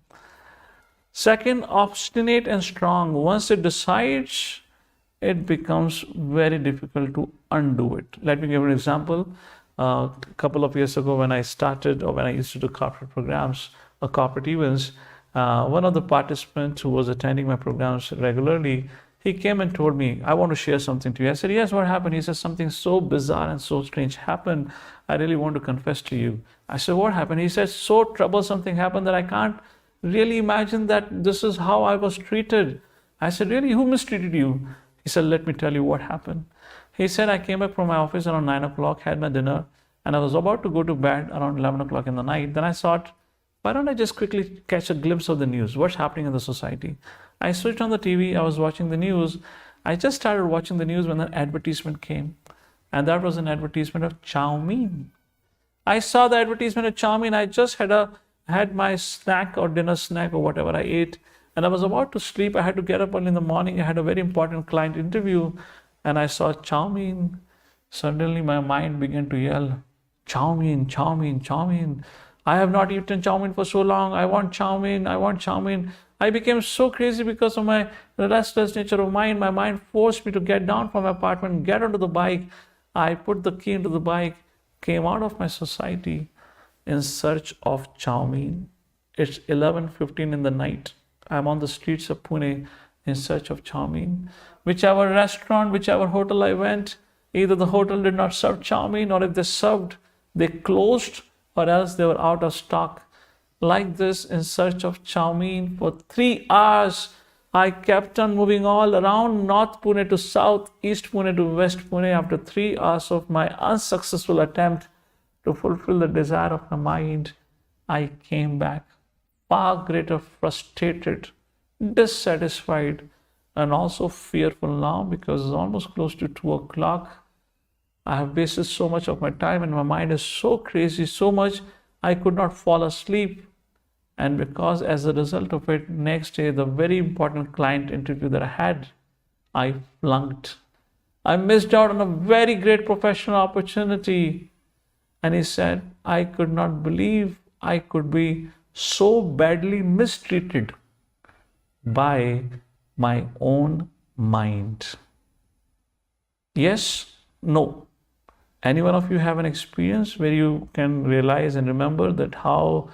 Second, obstinate and strong. Once it decides, it becomes very difficult to undo it. Let me give an example. A couple of years ago when I started, or when I used to do corporate programs or corporate events, one of the participants who was attending my programs regularly, he came and told me, I want to share something to you. I said, yes, what happened? He said, something so bizarre and so strange happened. I really want to confess to you. I said, what happened? He said, so troublesome thing happened that I can't really imagine that this is how I was treated. I said, really? Who mistreated you? He said, let me tell you what happened. He said, I came back from my office around 9 o'clock, had my dinner, and I was about to go to bed around 11 o'clock in the night. Then I thought, why don't I just quickly catch a glimpse of the news? What's happening in the society? I switched on the TV. I was watching the news. I just started watching the news when an advertisement came. And that was an advertisement of chow mein. I saw the advertisement of chow mein. I just had my snack or dinner snack or whatever I ate. And I was about to sleep. I had to get up early in the morning. I had a very important client interview. And I saw chow mein. Suddenly my mind began to yell, chow mein, chow mein, chow mein. I have not eaten chow mein for so long. I want chow mein. I want chow mein. I became so crazy because of my restless nature of mind. My mind forced me to get down from my apartment, get onto the bike. I put the key into the bike, came out of my society in search of chow mein. It's 11:15 in the night. I'm on the streets of Pune in search of chow mein. Whichever restaurant, whichever hotel I went, either the hotel did not serve chow mein, or if they served, they closed, or else they were out of stock. Like this, in search of chow mein for 3 hours, I kept on moving all around North Pune to South, East Pune to West Pune. After 3 hours of my unsuccessful attempt to fulfill the desire of my mind, I came back far greater frustrated, dissatisfied, and also fearful now, because it's almost close to 2 o'clock. I have wasted so much of my time and my mind is so crazy, so much I could not fall asleep. And because as a result of it, next day, the very important client interview that I had, I flunked. I missed out on a very great professional opportunity. And he said, I could not believe I could be so badly mistreated by my own mind. Yes, no. Any one of you have an experience where you can realize and remember that how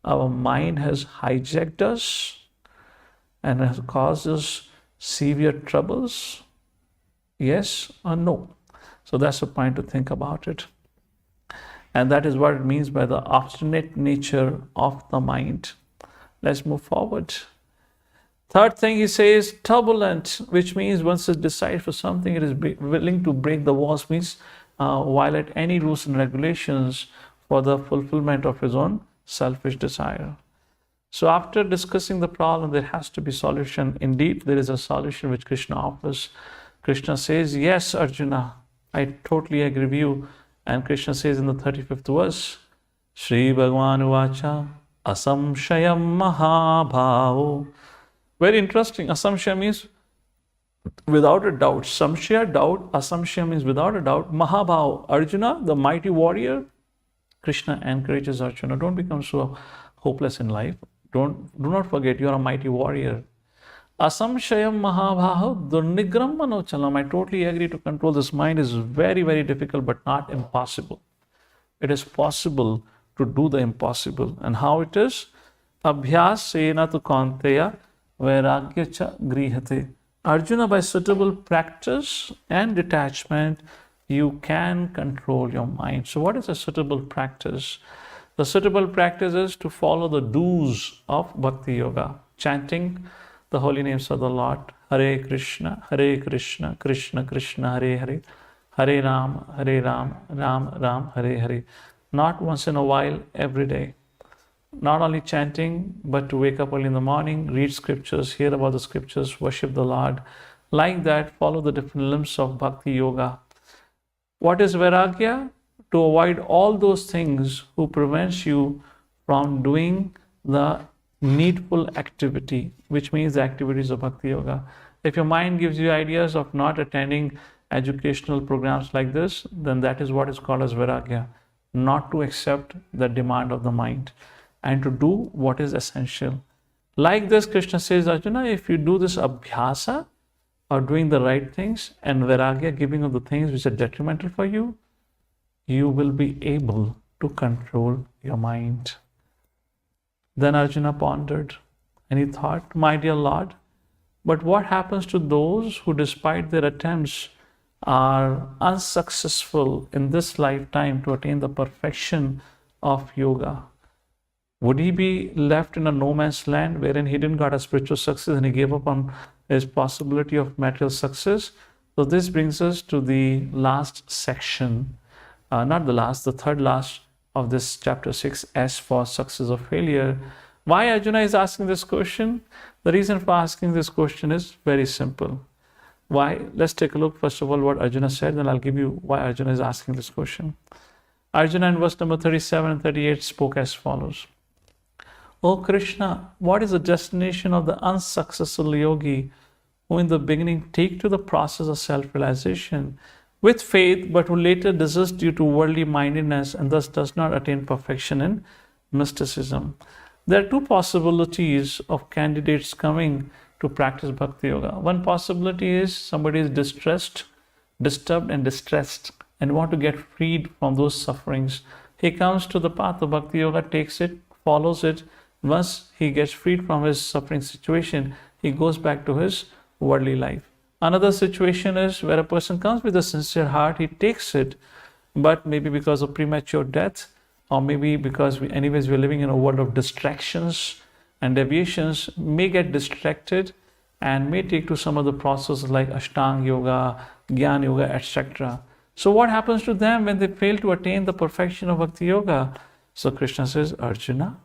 our mind has hijacked us and has caused us severe troubles? Yes or no? So that's a point to think about it. And that is what it means by the obstinate nature of the mind. Let's move forward. Third thing he says, turbulent, which means once it decides for something, it is willing to break the walls, means violate any rules and regulations for the fulfillment of his own selfish desire. So after discussing the problem, there has to be solution. Indeed, there is a solution which Krishna offers. Krishna says, yes, Arjuna, I totally agree with you. And Krishna says in the 35th verse, Shri Bhagavan Uvacha, Asamshayam Mahabhavo. Very interesting. Asamshaya means without a doubt. Samshaya, doubt. Asamshaya means without a doubt. Mahabhava, Arjuna, the mighty warrior. Krishna encourages Arjuna, don't become so hopeless in life. Do not forget, you are a mighty warrior. Asamshayam Mahabhava Durnigram Manochalam. I totally agree, to control this mind is very, very difficult, but not impossible. It is possible to do the impossible. And how it is? Abhyas sena tu kaunteya vairagya cha grihate. Arjuna, by suitable practice and detachment, you can control your mind. So what is a suitable practice? The suitable practice is to follow the do's of Bhakti Yoga, chanting the holy names of the Lord. Hare Krishna, Krishna Krishna, Hare Hare, Hare Ram, Ram Ram, Hare Hare. Not once in a while, every day. Not only chanting, but to wake up early in the morning, read scriptures, hear about the scriptures, worship the Lord. Like that, follow the different limbs of Bhakti Yoga. What is Vairagya? To avoid all those things who prevents you from doing the needful activity, which means the activities of Bhakti Yoga. If your mind gives you ideas of not attending educational programs like this, then that is what is called as Vairagya. Not to accept the demand of the mind and to do what is essential. Like this, Krishna says, Arjuna, if you do this abhyasa, or doing the right things, and Vairagya, giving up the things which are detrimental for you, you will be able to control your mind. Then Arjuna pondered and he thought, my dear Lord, but what happens to those who, despite their attempts, are unsuccessful in this lifetime to attain the perfection of yoga? Would he be left in a no man's land wherein he didn't got a spiritual success and he gave up on his possibility of material success? So this brings us to the last section, the third last of this chapter 6, S for success or failure. Why Arjuna is asking this question? The reason for asking this question is very simple. Why? Let's take a look first of all what Arjuna said, then I'll give you why Arjuna is asking this question. Arjuna in verse number 37 and 38 spoke as follows. O Krishna, what is the destination of the unsuccessful yogi who in the beginning take to the process of self-realization with faith, but who later desists due to worldly mindedness and thus does not attain perfection in mysticism? There are two possibilities of candidates coming to practice Bhakti Yoga. One possibility is somebody is distressed, disturbed and distressed and want to get freed from those sufferings. He comes to the path of Bhakti Yoga, takes it, follows it, Once he gets freed from his suffering situation, he goes back to his worldly life. Another situation is where a person comes with a sincere heart, he takes it, but maybe because of premature death, or maybe because we're living in a world of distractions and deviations, may get distracted and may take to some of the processes like Ashtanga Yoga, Gyan Yoga, etc. So what happens to them when they fail to attain the perfection of Bhakti Yoga? So Krishna says, Arjuna,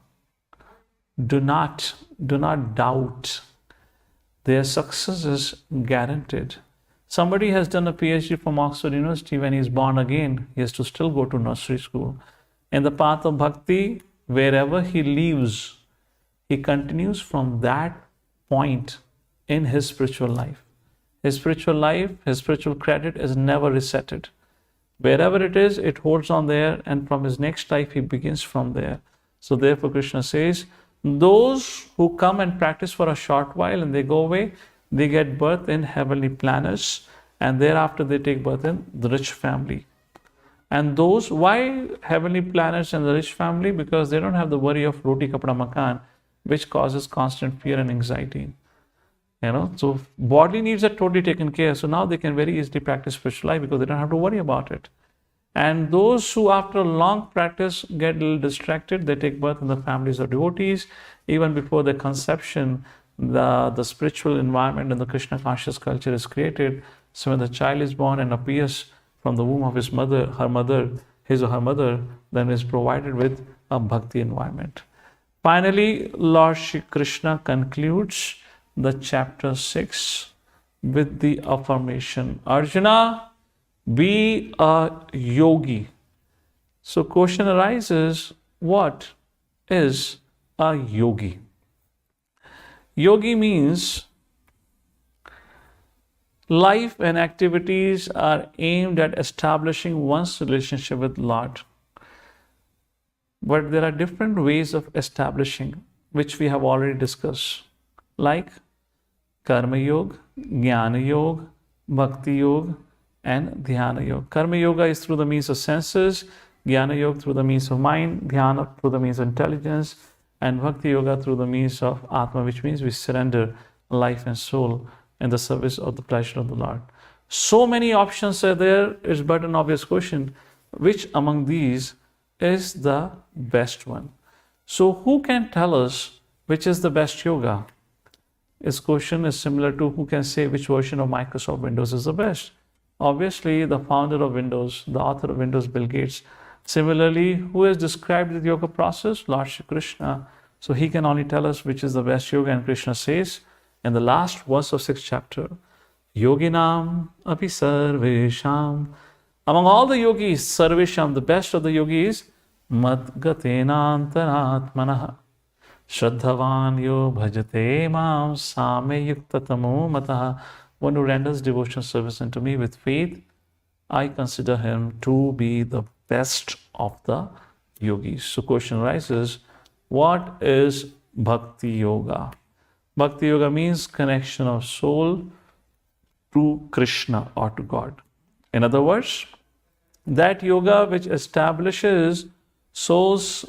do not doubt. Their success is guaranteed. Somebody has done a PhD from Oxford University. When he is born again, he has to still go to nursery school. In the path of bhakti, wherever he lives, he continues from that point in his spiritual life. His spiritual life, his spiritual credit is never resetted. Wherever it is, it holds on there, and from his next life, he begins from there. So therefore, Krishna says, those who come and practice for a short while and they go away, they get birth in heavenly planets, and thereafter they take birth in the rich family. And those, why heavenly planets and the rich family? Because they don't have the worry of roti kapda makan, which causes constant fear and anxiety. So bodily needs are totally taken care. So now they can very easily practice spiritual life because they don't have to worry about it. And those who after a long practice get a little distracted, they take birth in the families of devotees. Even before their conception, the spiritual environment in the Krishna conscious culture is created. So when the child is born and appears from the womb of his or her mother, then is provided with a bhakti environment. Finally, Lord Shri Krishna concludes the chapter 6 with the affirmation, Arjuna, be a yogi. So question arises, what is a yogi? Yogi means life and activities are aimed at establishing one's relationship with Lord. But there are different ways of establishing, which we have already discussed, like Karma Yoga, Jnana Yoga, Bhakti Yoga, and Dhyana Yoga. Karma Yoga is through the means of senses, Jnana Yoga through the means of mind, Dhyana through the means of intelligence, and Bhakti Yoga through the means of Atma, which means we surrender life and soul in the service of the pleasure of the Lord. So many options are there, it's but an obvious question, which among these is the best one? So who can tell us which is the best yoga? This question is similar to who can say which version of Microsoft Windows is the best. Obviously, the founder of Windows, the author of Windows, Bill Gates. Similarly, who has described the yoga process? Lord Shri Krishna. So he can only tell us which is the best yoga. And Krishna says in the last verse of 6th chapter, Yoginam api sarvesham. Among all the yogis, sarvesham, the best of the yogis, madgatenantaratmanah. Shraddhavan yo bhajate mam same yuktatamo matah. One who renders devotional service unto me with faith, I consider him to be the best of the yogis. So question arises, what is Bhakti Yoga? Bhakti Yoga means connection of soul to Krishna or to God. In other words, that yoga which establishes soul's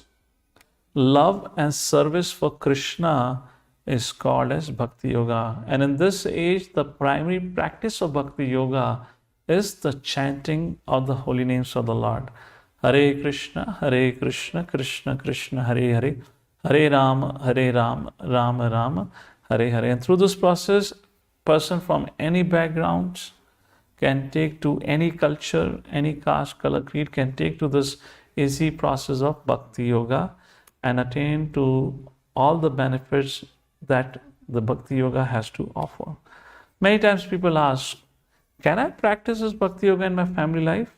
love and service for Krishna is called as Bhakti Yoga. And in this age, the primary practice of Bhakti Yoga is the chanting of the holy names of the Lord. Hare Krishna, Krishna Krishna, Hare Hare, Hare Rama, Rama Rama, Hare Hare. And through this process, person from any background can take to any culture, any caste, color, creed, can take to this easy process of Bhakti Yoga and attain to all the benefits that the Bhakti Yoga has to offer. Many times people ask, can I practice this Bhakti Yoga in my family life?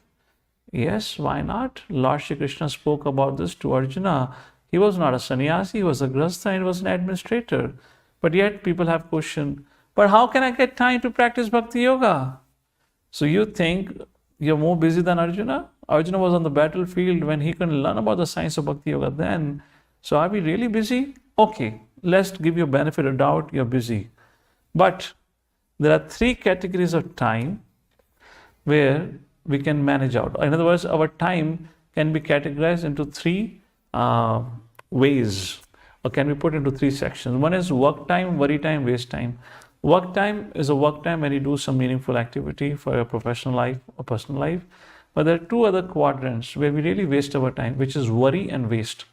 Yes, why not? Lord Shri Krishna spoke about this to Arjuna. He was not a sannyasi, he was a grahastha, he was an administrator. But yet people have questioned, but how can I get time to practice Bhakti Yoga? So you think you're more busy than Arjuna? Arjuna was on the battlefield when he couldn't learn about the science of Bhakti Yoga then. So are we really busy? Okay, let's give you a benefit of doubt, you're busy. But there are 3 categories of time where we can manage out. In other words, our time can be categorized into 3 ways. or can be put into three sections. One is work time, worry time, waste time. Work time is a work time when you do some meaningful activity for your professional life or personal life. But there are two other quadrants where we really waste our time, which is worry and waste.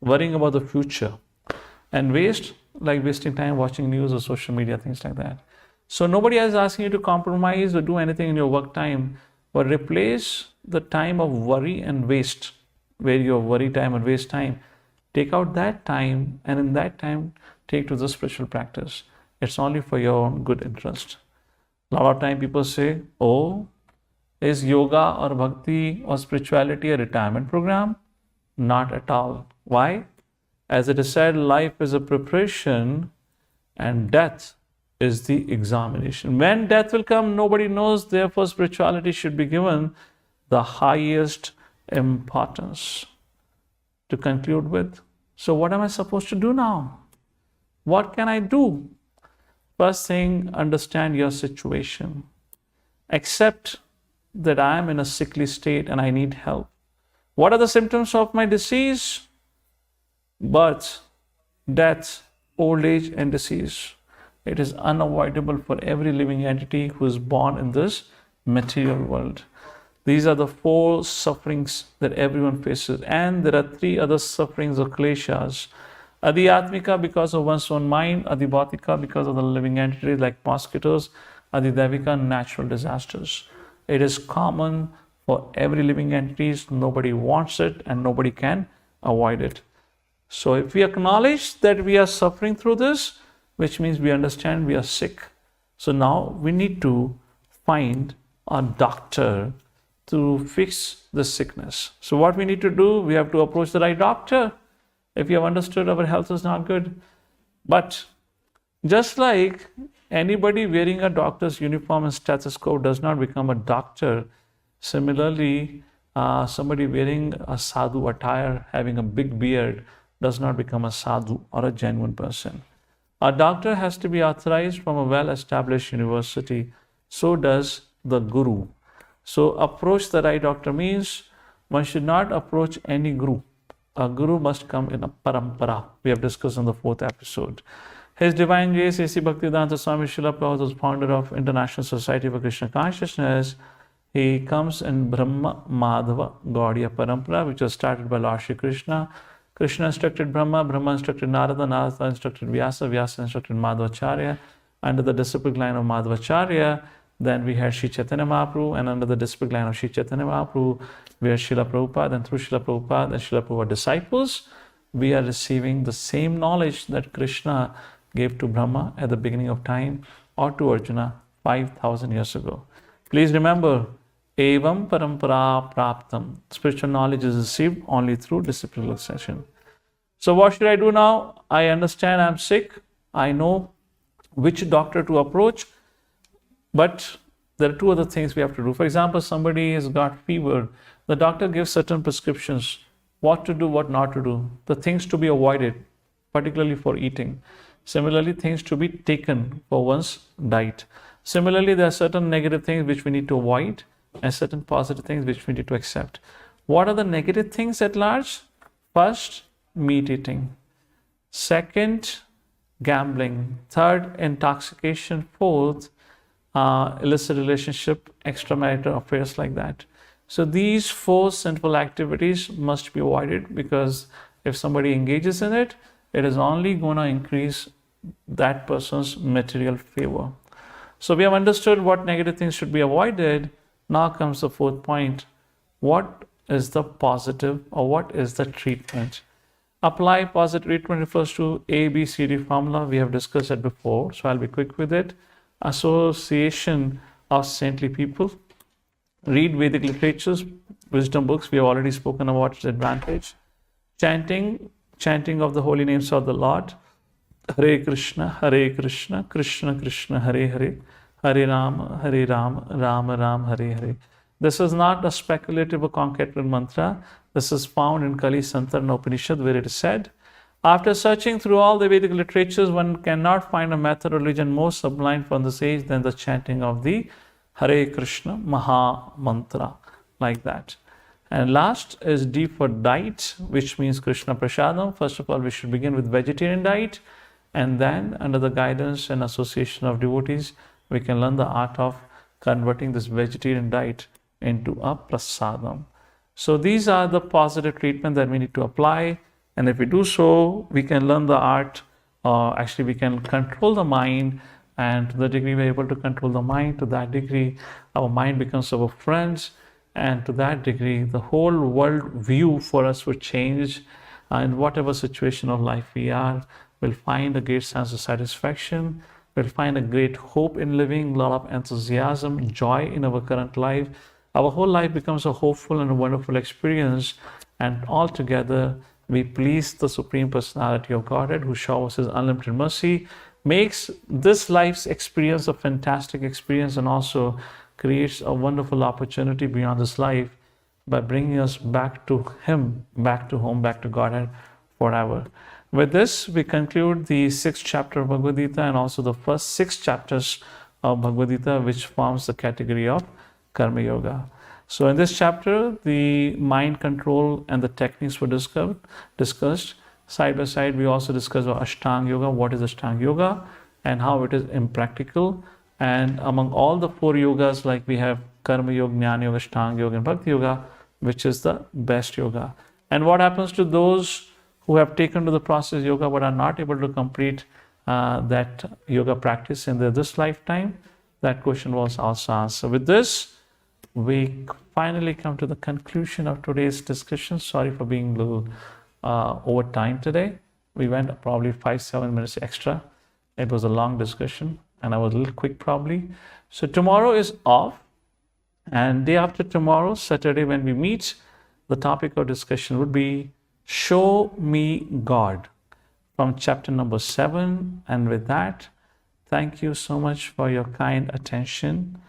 Worrying about the future. And waste, like wasting time watching news or social media, things like that. So nobody is asking you to compromise or do anything in your work time, but replace the time of worry and waste, where your worry time and waste time. Take out that time, and in that time, take to the spiritual practice. It's only for your own good interest. A lot of time people say, oh, is yoga or bhakti or spirituality a retirement program? Not at all. Why? As it is said, life is a preparation and death is the examination. When death will come, nobody knows. Therefore, spirituality should be given the highest importance. To conclude with, so what am I supposed to do now? What can I do? First thing, understand your situation. Accept that I am in a sickly state and I need help. What are the symptoms of my disease? Birth, death, old age, and disease. It is unavoidable for every living entity who is born in this material world. These are the four sufferings that everyone faces. And there are three other sufferings or kleshas. Adhyatmika, because of one's own mind. Adhibhautika, because of the living entities like mosquitoes. Adhidevika, natural disasters. It is common for every living entities. Nobody wants it and nobody can avoid it. So if we acknowledge that we are suffering through this, which means we understand we are sick. So now we need to find a doctor to fix the sickness. So what we need to do, we have to approach the right doctor. If you have understood our health is not good. But just like anybody wearing a doctor's uniform and stethoscope does not become a doctor, similarly, somebody wearing a sadhu attire, having a big beard, does not become a sadhu or a genuine person. A doctor has to be authorized from a well-established university. So does the guru. So approach the right doctor means one should not approach any guru. A guru must come in a parampara. We have discussed in the 4th episode. His Divine Grace A.C. Bhaktivedanta Swami Srila Prabhupada was founder of International Society for Krishna Consciousness. He comes in Brahma Madhava Gaudiya Parampara, which was started by Lord Shri Krishna. Krishna instructed Brahma, Brahma instructed Narada, Narada instructed Vyasa, Vyasa instructed Madhvacharya. Under the disciplic line of Madhvacharya, then we had Sri Chaitanya Mahaprabhu, and under the disciplic line of Sri Chaitanya Mahaprabhu, we had Srila Prabhupada, and through Srila Prabhupada and Srila Prabhupada disciples, we are receiving the same knowledge that Krishna gave to Brahma at the beginning of time or to Arjuna 5,000 years ago. Please remember, Evam Parampara Praptam. Spiritual knowledge is received only through disciplinary session. So what should I do now? I understand I'm sick. I know which doctor to approach. But there are two other things we have to do. For example, somebody has got fever. The doctor gives certain prescriptions. What to do, what not to do. The things to be avoided, particularly for eating. Similarly, things to be taken for one's diet. Similarly, there are certain negative things which we need to avoid and certain positive things which we need to accept. What are the negative things at large? First, meat eating. Second, gambling. Third, intoxication. Fourth, illicit relationship, extramarital affairs like that. So these 4 sinful activities must be avoided, because if somebody engages in it, it is only going to increase that person's material favor. So we have understood what negative things should be avoided. Now comes the 4th point. What is the positive, or what is the treatment? Apply positive treatment refers to ABCD formula. We have discussed it before, so I'll be quick with it. Association of saintly people. Read Vedic literatures, wisdom books. We have already spoken about its advantage. Chanting of the holy names of the Lord. Hare Krishna, Krishna Krishna, Hare Hare, Hare Rama, Rama Rama, Hare Hare. This is not a speculative or concatenated mantra. This is found in Kali Santarna Upanishad, where it is said, after searching through all the Vedic literatures, one cannot find a method or religion more sublime from this age than the chanting of the Hare Krishna Maha Mantra, like that. And last is D for diet, which means Krishna Prasadam. First of all, we should begin with vegetarian diet, and then under the guidance and association of devotees, we can learn the art of converting this vegetarian diet into a prasadam. So these are the positive treatment that we need to apply, and if we do so, we can learn the art. Actually, we can control the mind, and to the degree we're able to control the mind, to that degree our mind becomes our friends, and to that degree the whole world view for us would change. In whatever situation of life we are, we'll find a great sense of satisfaction, we'll find a great hope in living, a lot of enthusiasm, joy in our current life. Our whole life becomes a hopeful and a wonderful experience, and altogether we please the Supreme Personality of Godhead, who showers His unlimited mercy, makes this life's experience a fantastic experience, and also creates a wonderful opportunity beyond this life by bringing us back to Him, back to home, back to Godhead forever. With this, we conclude the 6th chapter of Bhagavad Gita and also the first 6 chapters of Bhagavad Gita, which forms the category of Karma Yoga. So in this chapter, the mind control and the techniques were discussed. Side by side, we also discussed Ashtanga Yoga, what is Ashtanga Yoga and how it is impractical. And among all the 4 yogas, like we have Karma Yoga, Jnana Yoga, Ashtanga Yoga and Bhakti Yoga, which is the best yoga. And what happens to those who have taken to the process yoga but are not able to complete that yoga practice in this lifetime? That question was also asked. So with this, we finally come to the conclusion of today's discussion. Sorry for being a little over time today. We went probably 5-7 minutes extra. It was a long discussion and I was a little quick probably. So tomorrow is off, and day after tomorrow, Saturday, when we meet, the topic of discussion would be Show Me God from chapter number 7. And with that, thank you so much for your kind attention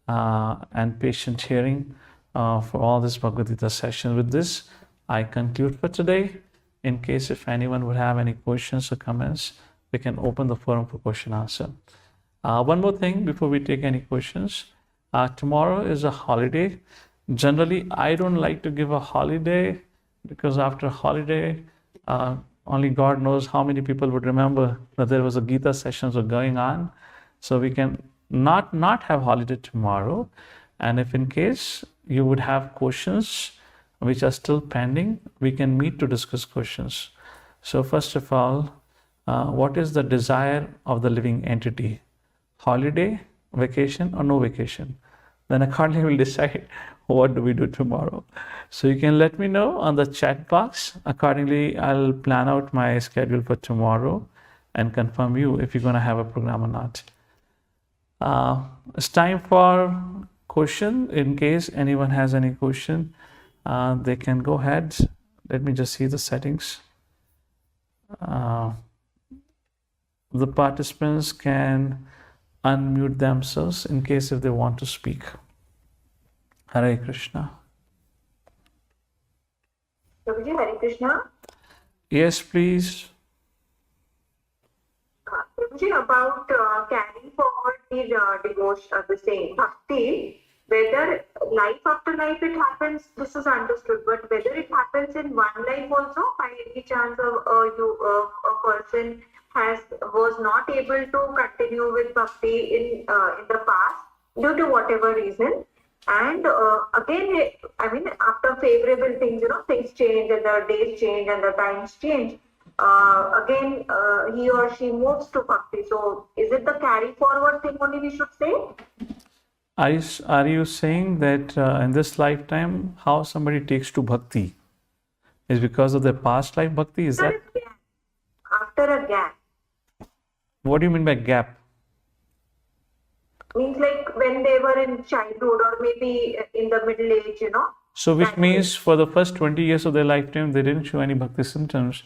and patient hearing for all this Bhagavad Gita session. With this, I conclude for today. In case if anyone would have any questions or comments, we can open the forum for question answer. One more thing before we take any questions. Tomorrow is a holiday. Generally, I don't like to give a holiday because after a holiday, only God knows how many people would remember that there was a Gita sessions were going on. So we can not have holiday tomorrow. And if in case you would have questions which are still pending, we can meet to discuss questions. So first of all, what is the desire of the living entity? Holiday, vacation, or no vacation? Then accordingly we'll decide what do we do tomorrow. So you can let me know on the chat box. Accordingly, I'll plan out my schedule for tomorrow and confirm you if you're going to have a program or not. It's time for question. In case anyone has any question, they can go ahead. Let me just see the settings. The participants can unmute themselves in case if they want to speak. Hare Krishna. Prabhuji, Hare Krishna. Yes, please. Prabhuji, about carrying forward the devotion, the same bhakti, whether life after life it happens, this is understood, but whether it happens in one life also, by any chance a person was not able to continue with bhakti in the past due to whatever reason, and again, I mean, after favorable things, things change and the days change and the times change. Again, he or she moves to bhakti. So, is it the carry forward thing only we should say? Are you saying that in this lifetime, how somebody takes to bhakti is because of their past life bhakti? Is that after a gap? What do you mean by gap? Means like when they were in childhood or maybe in the middle age, So which means for the first 20 years of their lifetime, they didn't show any bhakti symptoms,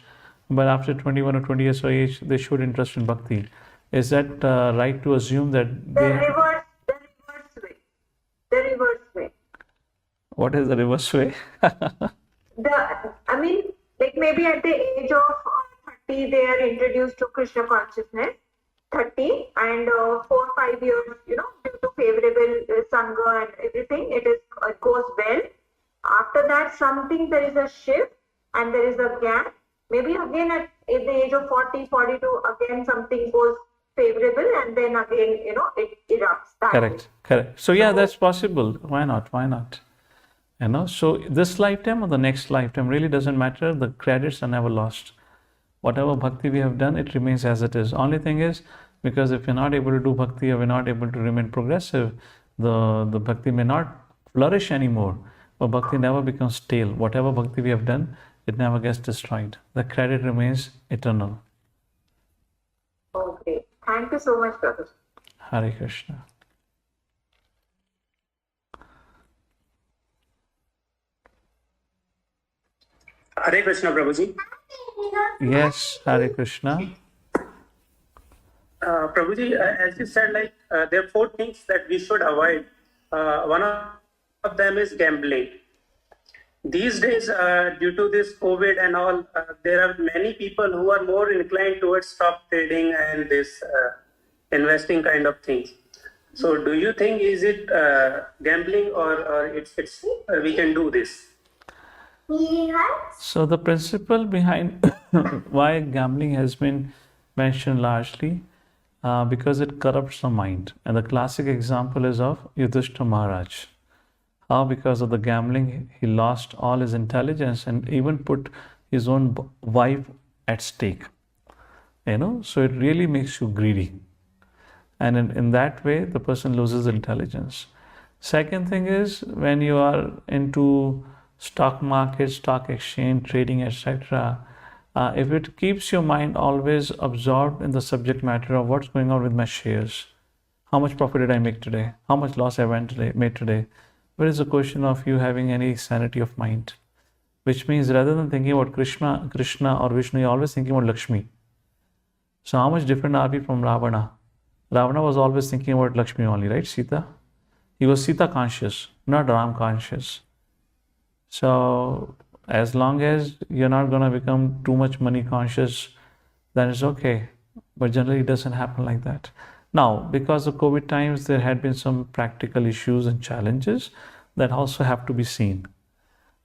but after 21 or 20 years of age, they showed interest in bhakti. Is that right to assume that they... The reverse way. What is the reverse way? I mean, like maybe at the age of 30, they are introduced to Krishna consciousness. 30 and 4-5 years, due to favorable sangha and everything, it goes well. After that, something, there is a shift and there is a gap. Maybe again at the age of 40, 42, again something goes favorable, and then again, it erupts that way. Correct, correct. So yeah, that's possible. Why not? Why not? So this lifetime or the next lifetime really doesn't matter. The credits are never lost. Whatever bhakti we have done, it remains as it is. Only thing is, because if we're not able to do bhakti or we're not able to remain progressive, the bhakti may not flourish anymore. But bhakti never becomes stale. Whatever bhakti we have done, it never gets destroyed. The credit remains eternal. Okay. Thank you so much, Prabhu. Hare Krishna. Hare Krishna, Prabhuji. Yes, Hare Krishna. Prabhuji, as you said, there are 4 things that we should avoid. One of them is gambling. These days, due to this COVID and all, there are many people who are more inclined towards stock trading and this investing kind of things. So, do you think is it gambling or it's we can do this? So the principle behind why gambling has been mentioned largely because it corrupts the mind. And the classic example is of Yudhishthira Maharaj. How because of the gambling he lost all his intelligence and even put his own wife at stake. So it really makes you greedy. And in that way, the person loses intelligence. Second thing is when you are into stock market, stock exchange, trading, etc. If it keeps your mind always absorbed in the subject matter of what's going on with my shares, how much profit did I make today, how much loss I made today, where is the question of you having any sanity of mind? Which means rather than thinking about Krishna or Vishnu, you're always thinking about Lakshmi. So how much different are we from Ravana? Ravana was always thinking about Lakshmi only, right? Sita. He was Sita conscious, not Ram conscious. So as long as you're not going to become too much money conscious, then it's okay. But generally it doesn't happen like that. Now, because of COVID times, there had been some practical issues and challenges that also have to be seen.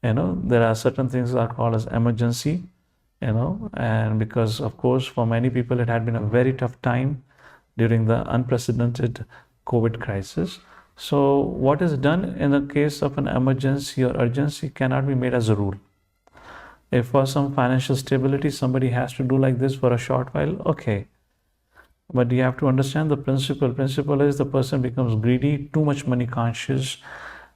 There are certain things that are called as emergency, and because of course for many people it had been a very tough time during the unprecedented COVID crisis. So what is done in the case of an emergency or urgency cannot be made as a rule. If for some financial stability somebody has to do like this for a short while, okay. But you have to understand the principle. Principle is the person becomes greedy, too much money conscious,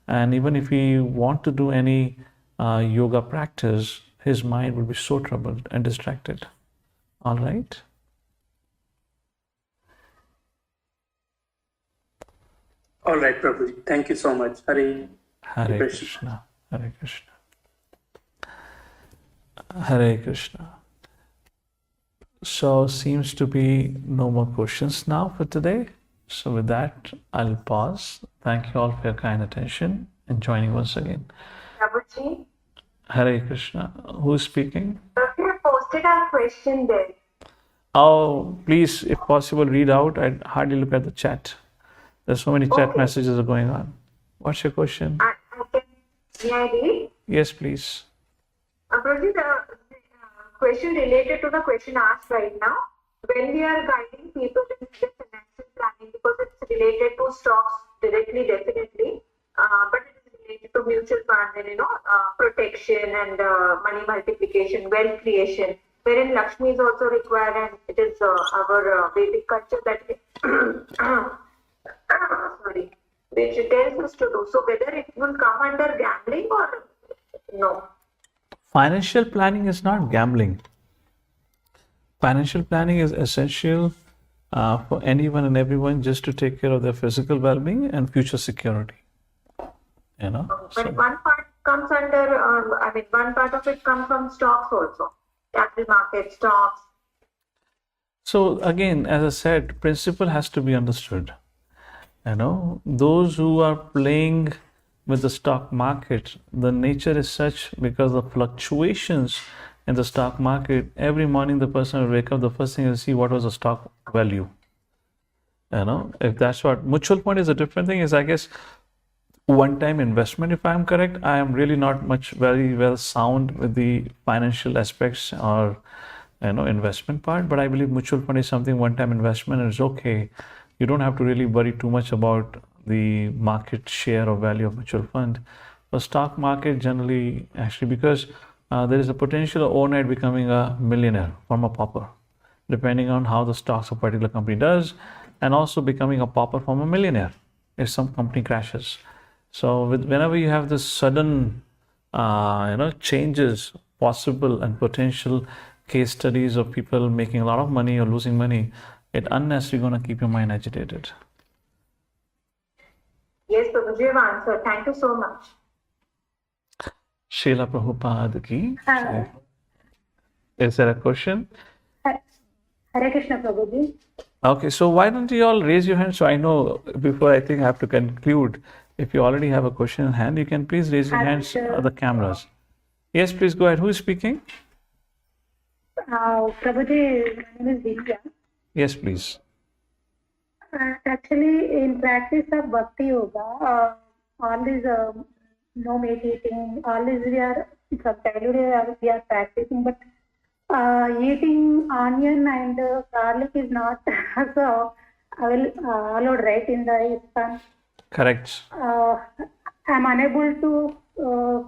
and even if he want to do any yoga practice, his mind will be so troubled and distracted. All right. All right, Prabhuji. Thank you so much. Hare Krishna. Hare Krishna. Hare Krishna. So seems to be no more questions now for today. So with that, I'll pause. Thank you all for your kind attention and joining once again. Prabhuji, Hare Krishna. Who's speaking? we have posted our question there. Oh, please, if possible, read out. I hardly look at the chat. There's so many chat messages are going on. What's your question? May I read? Yes, please. Prabhuji, the question related to the question asked right now. When we are guiding people in their financial planning, because it's related to stocks directly, definitely, but it is related to mutual fund and protection and money multiplication, wealth creation, wherein Lakshmi is also required, and it is our Vedic culture that which tells us to do. So whether it will come under gambling or no? Financial planning is not gambling. Financial planning is essential for anyone and everyone just to take care of their physical well-being and future security. But one part comes under, one part of it comes from stocks also, capital market, stocks. So again, as I said, principle has to be understood. Those who are playing with the stock market, the nature is such because of fluctuations in the stock market. Every morning the person will wake up, the first thing will see what was the stock value. If that's what mutual fund is, a different thing is, I guess one-time investment, if I'm correct. I am really not very well sound with the financial aspects or investment part, but I believe mutual fund is something one-time investment and it's okay. You don't have to really worry too much about the market share or value of mutual fund. The stock market generally, actually, because there is a potential of overnight becoming a millionaire from a pauper, depending on how the stocks of a particular company does, and also becoming a pauper from a millionaire if some company crashes. So whenever you have this sudden, changes possible and potential case studies of people making a lot of money or losing money, it unnecessarily going to keep your mind agitated. Yes, Prabhuji, you have answered. Thank you so much. Srila Prabhupada ki. Is there a question? Hare Krishna, Prabhuji. Okay, so why don't you all raise your hand so I know before I think I have to conclude. If you already have a question in hand, you can please raise your hands at the cameras. Yes, please go ahead. Who is speaking? Prabhuji, my name is Gita. Yes, please. Actually, in practice of Bhakti Yoga, all these no meat eating, all these we are from childhood we are practicing, but eating onion and garlic is not so allowed, right, in the ISKCON. Correct. I'm unable to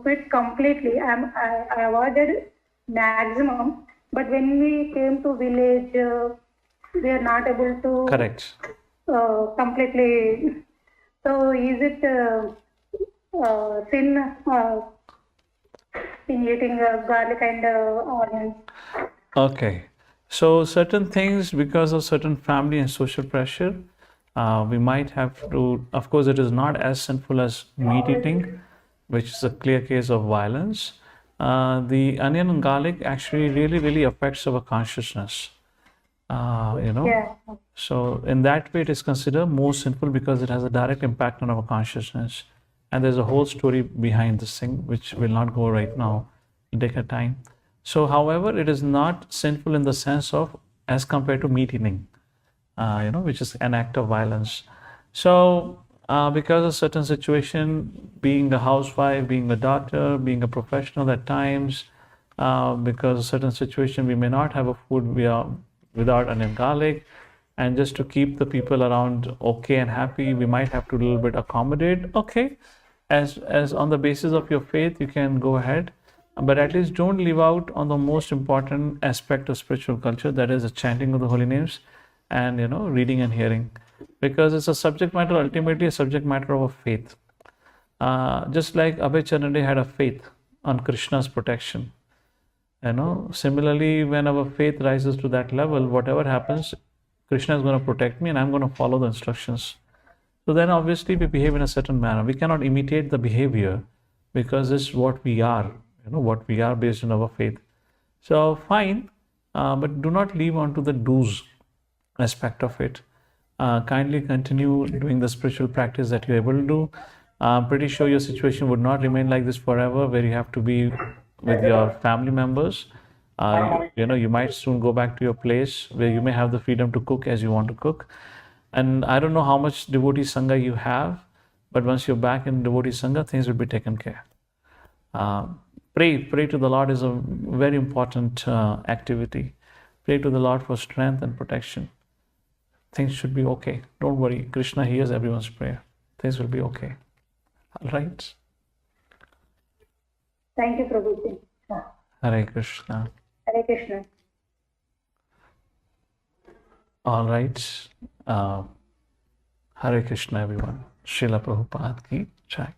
quit completely. I avoided maximum, but when we came to village, we are not able to. Correct. Completely. So, is it sin in eating garlic and onions? Okay. So certain things, because of certain family and social pressure, we might have to, of course, it is not as sinful as meat eating, which is a clear case of violence. The onion and garlic actually really affects our consciousness. Yeah. So in that way, it is considered more sinful because it has a direct impact on our consciousness. And there's a whole story behind this thing, which will not go right now. It'll take a time. So, however, it is not sinful in the sense of as compared to meat eating, which is an act of violence. So, because of certain situation, being a housewife, being a doctor, being a professional at times, because of certain situation, we may not have a food without onion garlic, and just to keep the people around okay and happy, we might have to a little bit accommodate. Okay, as on the basis of your faith, you can go ahead, but at least don't leave out on the most important aspect of spiritual culture, that is the chanting of the holy names and reading and hearing, because it's a subject matter, ultimately a subject matter of a faith. Just like Abhay Chanande had a faith on Krishna's protection. Similarly, when our faith rises to that level, whatever happens, Krishna is going to protect me and I'm going to follow the instructions. So then obviously we behave in a certain manner. We cannot imitate the behavior because it's what we are, what we are based on our faith. So fine, but do not leave on to the do's aspect of it. Kindly continue doing the spiritual practice that you're able to do. I'm pretty sure your situation would not remain like this forever, where you have to be with your family members. You might soon go back to your place where you may have the freedom to cook as you want to cook. And I don't know how much devotee sangha you have, but once you're back in devotee sangha, things will be taken care. Pray to the Lord is a very important activity. Pray to the Lord for strength and protection. Things should be okay. Don't worry. Krishna hears everyone's prayer. Things will be okay. All right. Thank you, Prabhuji. Hare Krishna. Hare Krishna. All right. Hare Krishna, everyone. Srila Prabhupada ki jai.